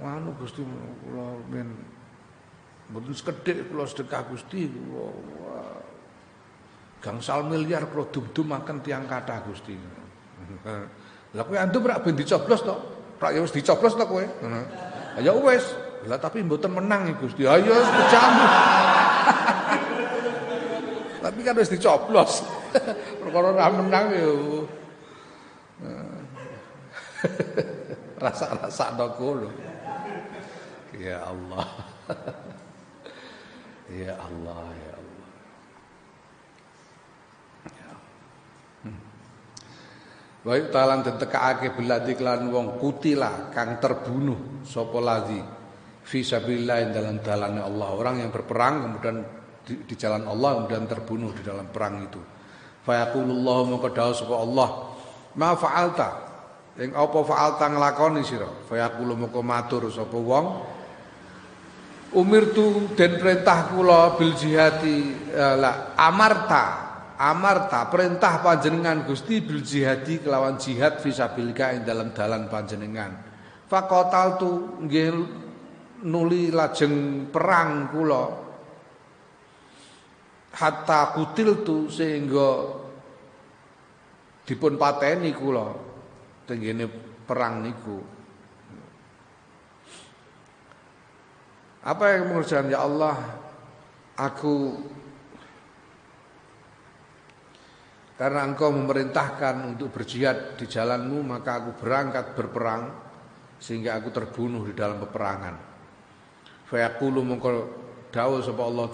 Anu Gusti kula men mboten sekedhik kula sedekah Gusti kula gangsal miliar kula dum-dumaken tiyang kathah Gusti. Lah kowe antum rak ben dicoblos to? Rak ya wis dicoblos to kowe? Ya wis. Lah tapi mboten menang Gusti. Ayo wis kejamu. Tapi kan wis dicoblos. Perkara ora menang yo. Rasa-rasa kono. Ya Allah. Ya Allah, ya Allah. Baik talan ditekake beladi kelan wong kutila kang terbunuh sapa ladzi fi sabilillah dalam dalane Allah. Orang yang berperang kemudian di jalan Allah kemudian terbunuh di dalam perang itu. Fa yaqulullahu maka dawuh sapa Allah, "Ma fa'alta?" Ing apa fa'alta nglakoni sira? Fa yaqulu maka matur sapa wong, "Umirtu den perintah kula bil jihati la amarta perintah panjenengan Gusti bil jihadi kelawan jihad fisabilillah ing dalam dalan panjenengan. Faqataltu nggih nuli lajeng perang kula hatta kutiltu sehingga dipun pateni kula tenggene perang niku. Apa yang mengerjakan ya Allah, aku Karena engkau memerintahkan untuk berjihad di jalanmu, maka aku berangkat berperang sehingga aku terbunuh di dalam peperangan. Fa yaqulu mongko dawuh sapa Allah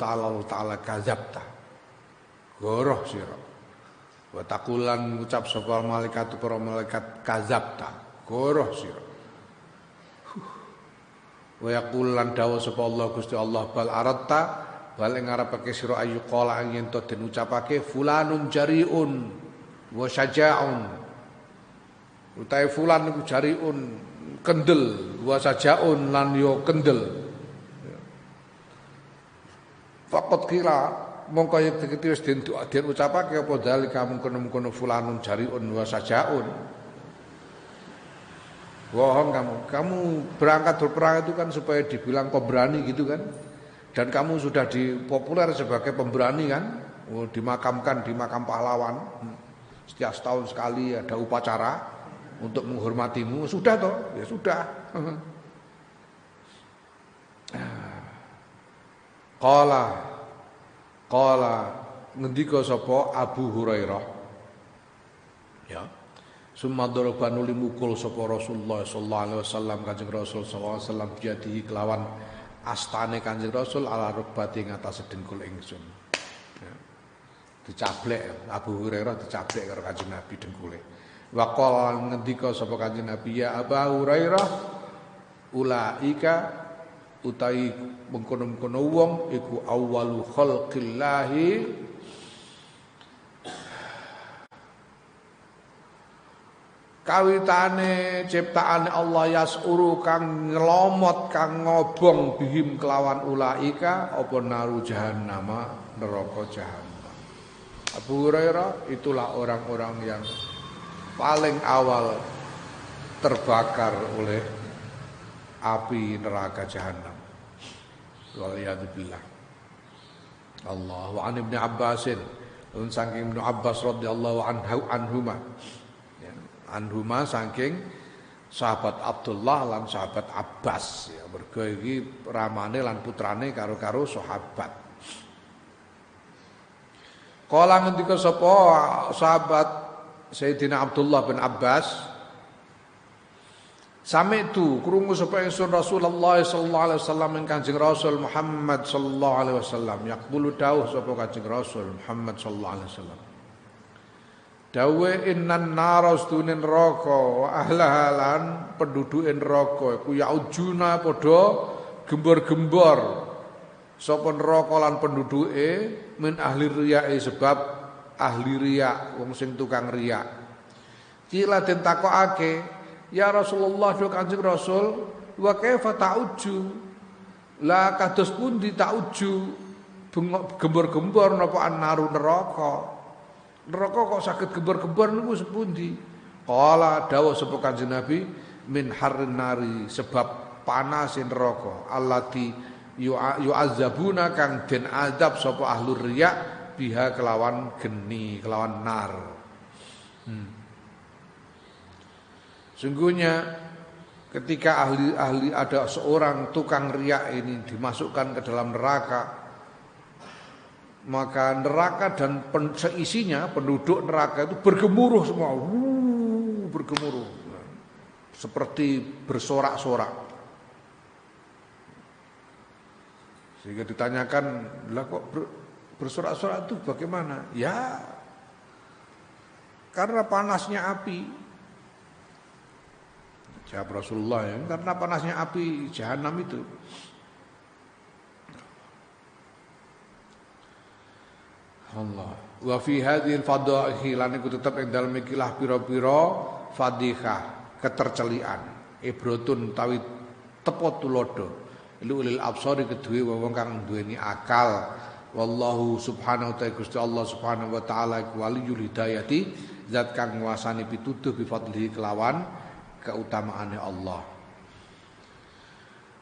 taala kadzabta. Goroh sira. Wa taqulan ngucap sapa malaikat para malaikat kadzabta. Goroh sira. Wa yaqulan dawuh sapa Allah Gusti Allah bal aratta bal ing ngarepake sira ayu qala yen to den ucapake fulanun jariun wa syaja'un. Utahe fulan niku jariun kendel wa syaja'un lan yo kendel. Faqat kira mongko yen diketi wis den ucapake apa dalika mungkon-mungkon fulanun jariun wa syaja'un. Bohong kamu berangkat berperang itu kan supaya dibilang pemberani gitu kan. Dan kamu sudah dipopuler sebagai pemberani kan, dimakamkan di makam pahlawan. Setiap setahun sekali ada upacara untuk menghormatimu. Sudah toh? Ya sudah. Qala ngendika sapa Abu Hurairah. Ya. Summa darabanu limukul sapa Rasulullah sallallahu alaihi wasallam Kanjeng Rasul sallallahu alaihi wasallam biadihi kelawan astane Kanjeng Rasul ala rukbati ngatas dengkul ingsun. Ya. Dicablek Abu Hurairah dicablek karo Kanjeng Nabi dengkule. Wa qala ngendika sapa Kanjeng Nabi ya Abu Hurairah ulaika utahi mengkono-mengkono wong iku awwalu khalqillahi kawitane ciptaane Allah yasuru kang ngelomot kang ngobong bihim kelawan ulaika apa naru jahannama neraka jahannam. Abu Hurairah itulah orang-orang yang paling awal terbakar oleh api neraka jahannam. Waliyadzubillah. Allah wa an Ibnu Abbasin saking Ibnu Abbas radhiyallahu anhuma anhuma saking sahabat Abdullah lan sahabat Abbas ya mergo iki ramane lan putrane karo-karo sahabat. Kala ngendika sapa sahabat Sayyidina Abdullah bin Abbas sami tu krungu sapa ingsun Rasulullah sallallahu alaihi wasallam ing Kanjeng Rasul Muhammad sallallahu alaihi wasallam yaqulu dawuh sapa Kanjeng Rasul Muhammad sallallahu alaihi wasallam dawe innan narastune neraka wa ahlahalan penduduke neraka iku yaujuna padha gembor-gembor sapa neraka lan penduduke min ahli riyae sebab ahli riya wong sing tukang riya. Kila den takokake ya Rasulullah do Kanjeng Rasul wa kaifa ta'uju la kados pundi ta'uju gembor-gembor napa annaru neraka. Neraka kok saged gembar-gembar niku sepundi? Qala dawuh sapa Kanjeng Nabi min harrin nari sebab panas neraka allati yu'azzabuna kang den azab sapa ahlur riya biha kelawan geni kelawan nar. Sungguhnya ketika ahli ada seorang tukang riya ini dimasukkan ke dalam neraka, maka neraka dan seisinya penduduk neraka itu bergemuruh semua, bergemuruh seperti bersorak-sorak. Sehingga ditanyakan, lah kok bersorak-sorak itu bagaimana? Ya, karena panasnya api. Jawab Rasulullah ya, karena panasnya api jahanam itu. Allah. Wa fi hadhil fadaihi lan iku tetep ing dalem ikilah pira-pira fadhihah, ketercelian, ibrotun tawi tepo tulodo. Lil absari kedue wong kang duweni akal. Wallahu subhanahu wa ta'ala Gusti Allah subhanahu wa ta'ala waliyul hidayati, zat kang nguasani pituduh bi fadlihi kelawan keutamaane Allah.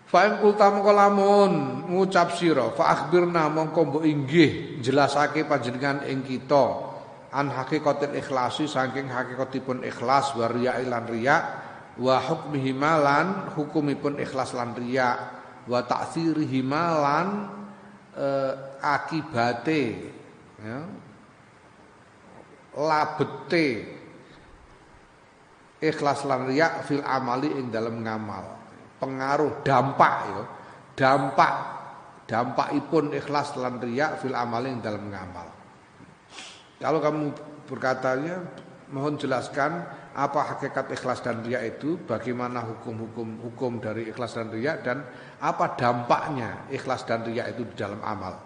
Fa in qulta mongko lamun ngucap sira fa akhbirna mongko mbok inggih jelasake panjenengan ing kita an hakikatil ikhlasi saking hakikatipun ikhlas wa riya lan riya wa hukmihi malan hukumipun ikhlas lan riya wa ta'sirihi malan akibate ya labete ikhlas lan riya fil amali ing dalam ngamal. Pengaruh dampak ya. Dampakipun ikhlas lan riya fil amali ing dalam ngamal. Kalau kamu berkatanya mohon jelaskan apa hakikat ikhlas dan riya itu, bagaimana hukum dari ikhlas dan riya, dan apa dampaknya ikhlas dan riya itu di dalam amal.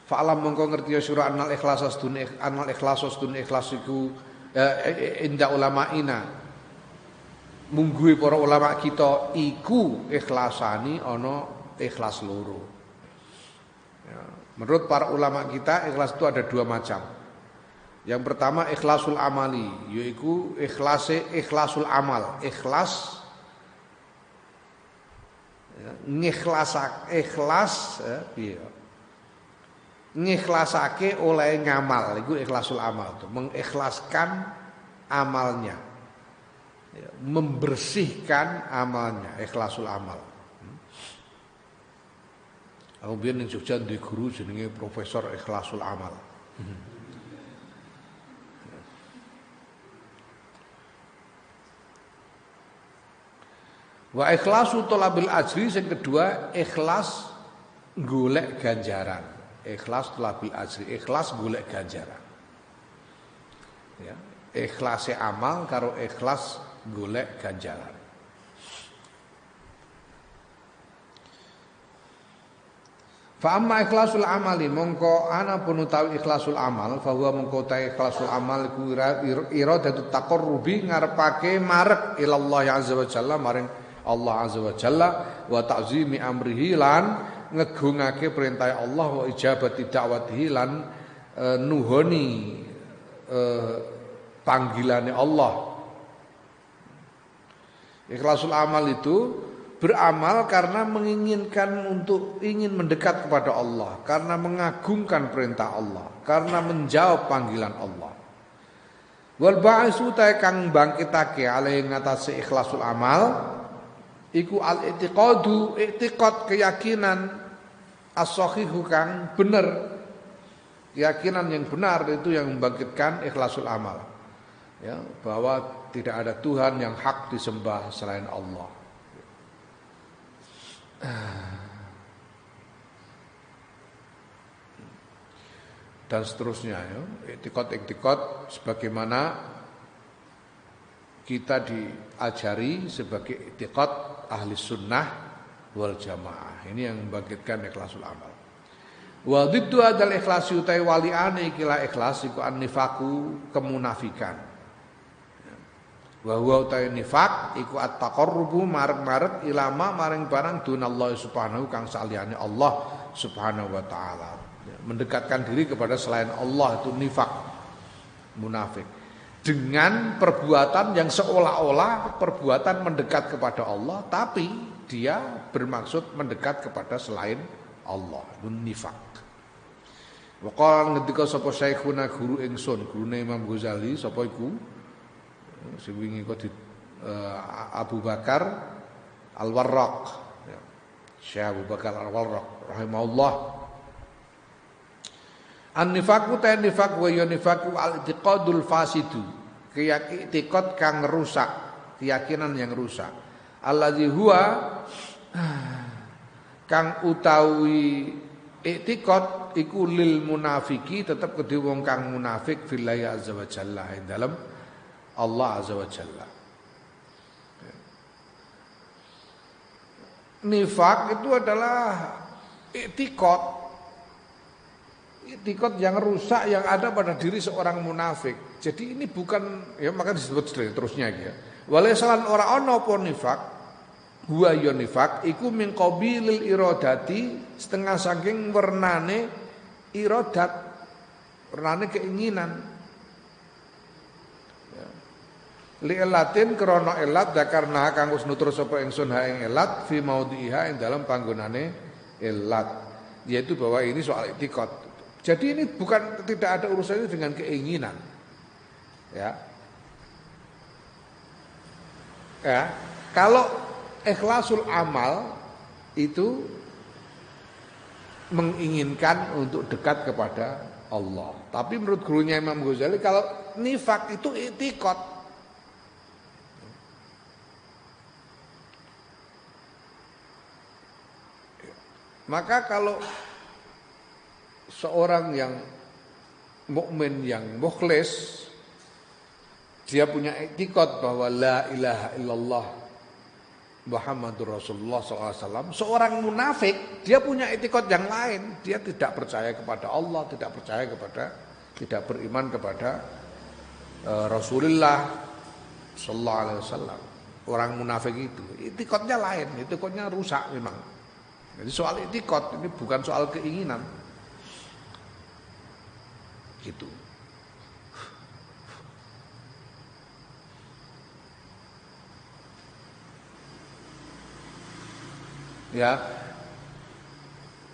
Fa'alam mongko ngerti ya sira anal ikhlas astune ikhlas iku inda ulamaina mungguhe para ulama kita iku ikhlasani ana ikhlas loro. Ya, menurut para ulama kita ikhlas itu ada dua macam. Yang pertama ikhlasul amali, yaitu ikhlasul amal, ikhlas ya, ngikhlasake oleh ngamal, itu ikhlasul amal itu, mengikhlaskan amalnya, ya, membersihkan amalnya, ikhlasul amal. Aku biar ning Jogja di guru jenenge Profesor Ikhlasul Amal. Wa ikhlasu thalabil ajri, sing kedua ikhlas golek ganjaran. Ikhlas thalabil ajri, ikhlas golek ganjaran. Ya, ikhlase amal karo ikhlas golek ganjaran. Fa amma ikhlasul amali mongko ana pun utawi ikhlasul amal, fa huwa mongko ta ikhlasul amal iku iradatu taqarrubi ngarepake marek ilallah azza wa jalla maring Allah azza wa jalla wa ta'zimi amrihi lan ngegungake perintah Allah wa ijabati da'watihi lan nuhoni panggilane Allah. Ikhlasul amal itu beramal karena menginginkan ingin mendekat kepada Allah, karena mengagungkan perintah Allah, karena menjawab panggilan Allah. Wal ba'su ta kang bangkitake ale ngatasi ikhlasul amal iku al i'tiqad keyakinan as-sahihu kang bener. Keyakinan yang benar itu yang membangkitkan ikhlasul amal. Ya, bahwa tidak ada Tuhan yang hak disembah selain Allah. Dan seterusnya ya, iktikad sebagaimana kita diajari sebagai iktikad ahli sunnah wal jamaah. Ini yang membangkitkan ikhlasul amal. Wa dhiddu adal ikhlasi utai waliane ikilah ikhlas iku an-nifaku kemunafikan. Wa huwa utai nifak iku at-taqarrubu marek-marek ilama maring barang dunallah subhanahu kang saliyane Allah subhanahu wa taala. Mendekatkan diri kepada selain Allah itu nifak, munafik. Dengan perbuatan yang seolah-olah perbuatan mendekat kepada Allah, tapi dia bermaksud mendekat kepada selain Allah, itu nifak. Wa qala ngendika sapa syekhuna guru ingsun, gurune Imam Ghazali sapa iku? Sing wingi kok Abu Bakar Al-Warraq, ya. Syekh Abu Bakar Al-Warraq rahimahullah. An-nifaqu ta nifaq wa ya nifaqu al-i'tiqadul fasidu, keyakinan kang rusak, keyakinan yang rusak. Allazi huwa kang utawi i'tiqad iku lil munafiki tetep kedhe wong kang munafik billahi azza wa jalla ing dalem Allah azza wa jalla. Nifak itu adalah i'tiqad yang rusak yang ada pada diri seorang munafik. Jadi ini bukan, ya maka disebut terusnya ya. Walaisalan ora ana apa nifak, huwa ya nifak iku min qabilil iradati, setengah saking wernane iradat, wernane keinginan. Ya. Li elatin krana elat dakarna kang wis nutur sapa ingsun ha ing elat fi maudhiha ing dalam panggonane elat, yaitu bahwa ini soal i'tiqad. Jadi ini bukan, tidak ada urusannya dengan keinginan. Ya. Ya, kalau ikhlasul amal itu menginginkan untuk dekat kepada Allah. Tapi menurut gurunya Imam Ghazali kalau nifak itu i'tiqad. Maka kalau seorang yang mukmin yang mukhlis dia punya i'tiqad bahwa la ilaha illallah Muhammadur Rasulullah SAW. Seorang munafik dia punya i'tiqad yang lain. Dia tidak percaya kepada Allah, tidak beriman kepada Rasulullah Sallallahu Alaihi Wasallam. Orang munafik itu i'tiqadnya lain, i'tiqadnya rusak memang. Jadi soal i'tiqad ini bukan soal keinginan. Gitu. Ya,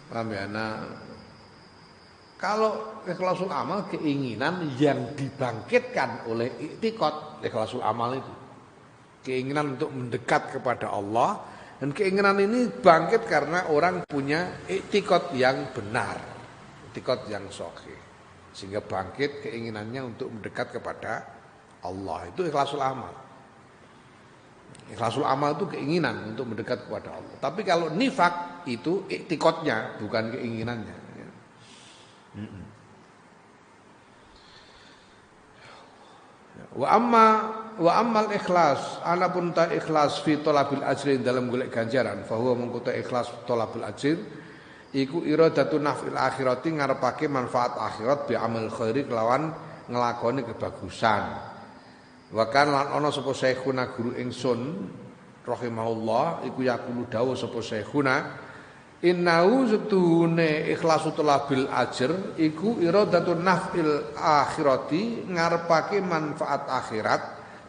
paham ya? Nah, kalau ikhlasul amal keinginan yang dibangkitkan oleh i'tiqad, ikhlasul amal itu keinginan untuk mendekat kepada Allah, dan keinginan ini bangkit karena orang punya i'tiqad yang benar, i'tiqad yang sahih, sehingga bangkit keinginannya untuk mendekat kepada Allah. Itu ikhlasul amal. Ikhlasul amal itu keinginan untuk mendekat kepada Allah. Tapi kalau nifak itu i'tiqadnya, bukan keinginannya. Wa ammal ikhlas, anapun ta ikhlas fi talabil ajri dalam golek ganjaran, fa huwa mengko ikhlas talabul ajr iku iradatu nafil akhirati ngarepake manfaat akhirat bi amal khairi kelawan nglakoni kebagusan. Wa kan lan ana sapa syekhuna guru ingsun rahimahullah iku yaqulu dawuh sapa syekhuna innahu setune ikhlasu talabil ajr iku iradatun nafil akhirati ngarepake manfaat akhirat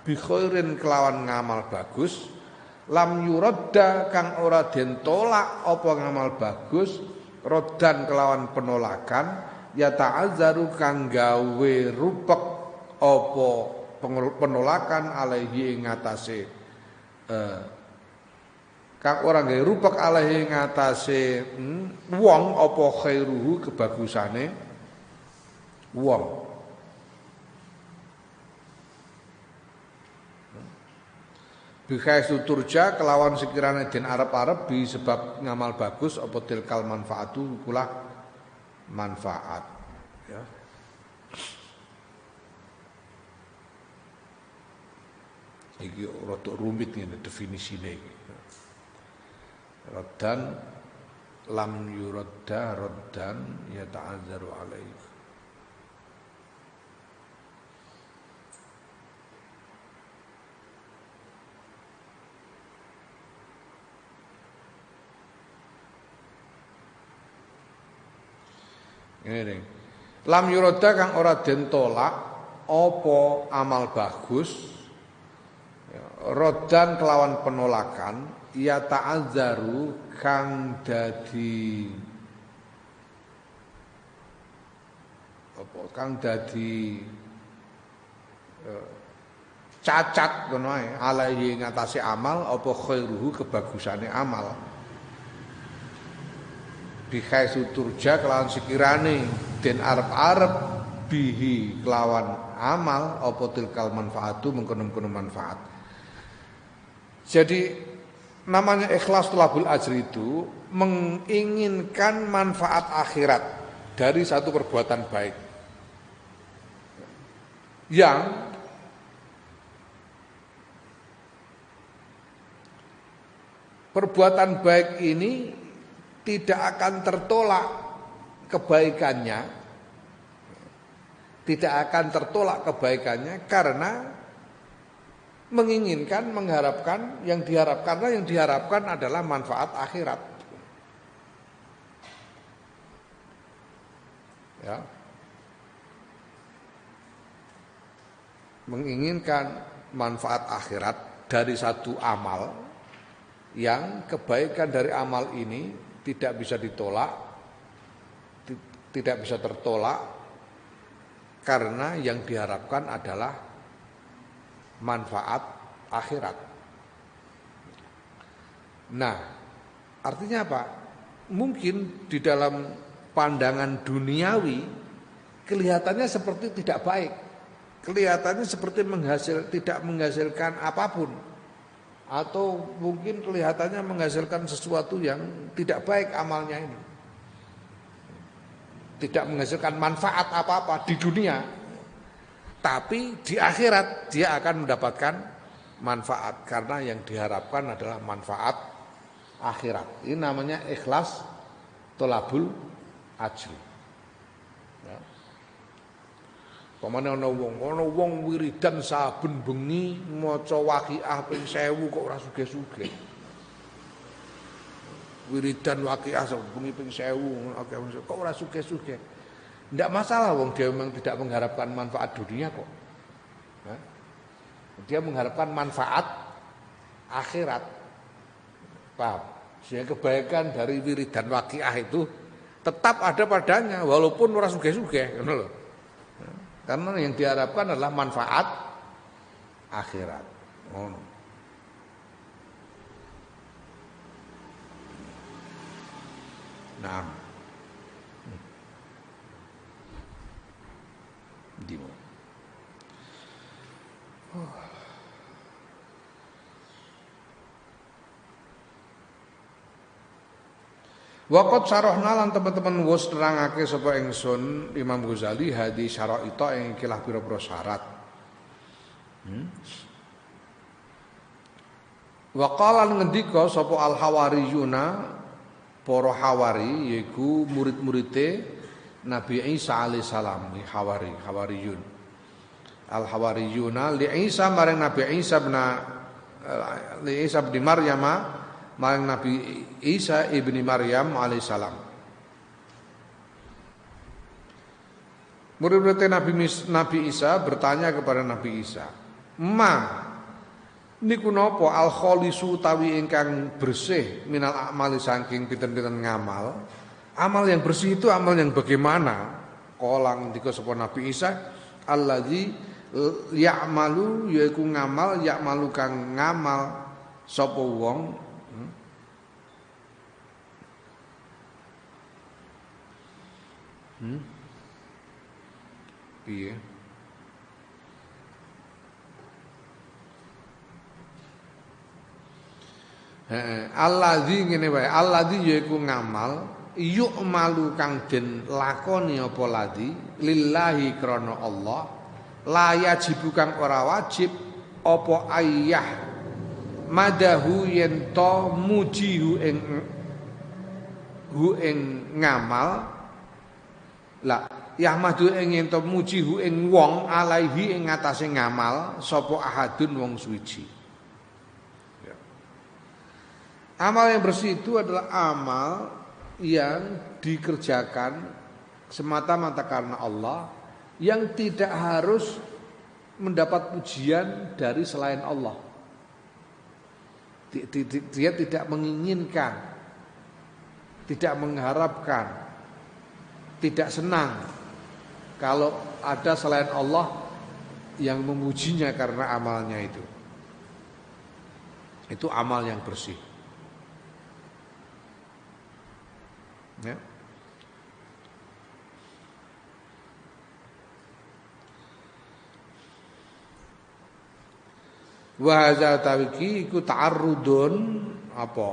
bi khairin kelawan ngamal bagus lam yuradda kang ora den tolak apa ngamal bagus rodan kelawan penolakan ya ta'azzaru kang gawe rupek apa penolakan alaihi ing atase kang ora gawe rupek alaihi ing atase wong apa khairuhu kebagusane wong. Bikhais turja kelawan sekiranya den arep-arep bi sebab ngamal bagus apa tilkal manfaatu kula manfaat ya. Iki rada rumit ngene definisine iki. Raddan lam yuradda raddan ya ta'azzaru alaihi. Ngene. Lam yuradda kang ora den tolak apa amal bagus rodan kelawan penolakan ya ta'azzaru kang dadi apa kang dadi cacat ngono ae alaihi ngatasi amal apa khairuhu kebagusane amal bikhaisu turja kelawan sekirane den arep-arep bihi kelawan amal apa tilkal manfaatu mengkono-kono manfaat. Jadi namanya ikhlas talabul ajri itu menginginkan manfaat akhirat dari satu perbuatan baik yang perbuatan baik ini tidak akan tertolak kebaikannya karena menginginkan, mengharapkan yang diharapkan adalah manfaat akhirat. Ya. Menginginkan manfaat akhirat dari satu amal yang kebaikan dari amal ini tidak bisa ditolak, tidak bisa tertolak karena yang diharapkan adalah manfaat akhirat. Nah, artinya apa? Mungkin di dalam pandangan duniawi kelihatannya seperti tidak baik, kelihatannya seperti tidak menghasilkan apapun, atau mungkin kelihatannya menghasilkan sesuatu yang tidak baik amalnya ini, tidak menghasilkan manfaat apa-apa di dunia, tapi di akhirat dia akan mendapatkan manfaat karena yang diharapkan adalah manfaat akhirat. Ini namanya ikhlas tolabul ajri. Ya. Pamane ana wong wiridan saben bengi maca Waqiah ping 1000 kok ora sugih-sugih. Wiridan Waqiah saben bengi ping 1000 kok ora sugih-sugih. Ndak masalah wong dia memang tidak mengharapkan manfaat dunia kok. Ya. Dia mengharapkan manfaat akhirat. Paham? Sehingga kebaikan dari wiridan Waqiah itu tetap ada padanya walaupun ora sugih-sugih, ngono lho. Karena yang diharapkan adalah manfaat akhirat. Ngono. Nah. Dimo. Waqat sarahna lan teman-teman wis nerangake sapa ingsun Imam Ghazali hadi syaraita ing kilah pira-pira syarat. Wa qala ngendika sapa al hawariyuna para hawari yaiku murid-muride Nabi Isa alaihi salam, hawariyun. Al hawariyuna li Isa maring Nabi Isa bin Maryam maring Nabi Isa ibni Maryam alaihissalam. Murid-murid Nabi Isa bertanya kepada Nabi Isa, niku napa al kholisu tawi ingkang bersih minal amali saking pinten-pinten ngamal. Amal yang bersih itu amal yang bagaimana? Kala ngendika sapa Nabi Isa, allazi ya'malu yaiku ngamal ya'malu kang ngamal sapa wong piye alladzi ngene wae alladzi yaiku ngamal yu'malu kang den lakoni apa ladzi lillahi krana Allah la yajibu kang ora wajib apa ayyah madahu yen to mujihu ing ngamal la yahmadu ing yen to mujihu ing wong alaihi ing ngatasé ngamal sapa ahadun wong suci. Ya. Amal yang bersih itu adalah amal yang dikerjakan semata-mata karena Allah yang tidak harus mendapat pujian dari selain Allah. Dia tidak menginginkan, tidak mengharapkan, tidak senang kalau ada selain Allah yang memujinya karena amalnya itu. Itu amal yang bersih. Ya. Wa hadza tawiki iku ta'arrudun apa?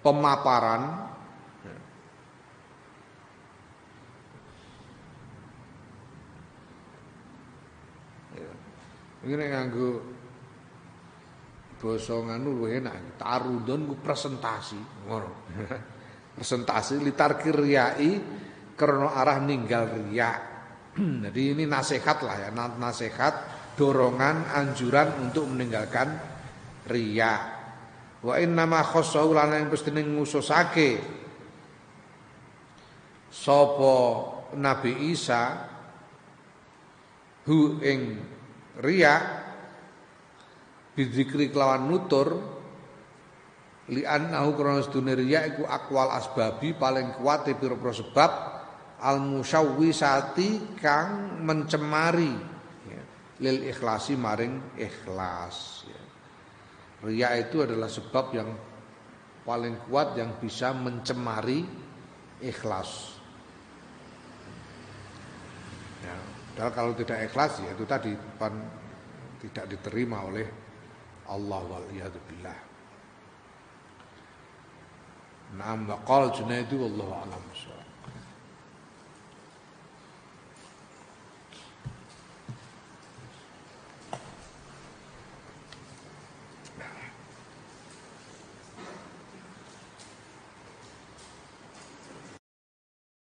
Pemaparan ini nganggo basa nganu luwih enak ta'arudun ku presentasi ngono presentasi litarkir riyai karena arah ninggal riya. Jadi ini nasihat lah ya, nasihat dorongan anjuran untuk meninggalkan riya. Wa inna ma khossahu lana yang pestine ngususake sapa Nabi Isa hu ing riya bidzikri kelawan nutur li annahu krana sedune riya iku aqwal asbabi paling kuat pira-pira sebab al musyawwisati kang mencemari ya, lil ikhlasi maring ikhlas ya. Riya itu adalah sebab yang paling kuat yang bisa mencemari ikhlas. Ya, padahal kalau tidak ikhlas ya itu tadi tidak diterima oleh Allah waliyadzubillah. Naam wa qala Junaidu wallahu a'lam.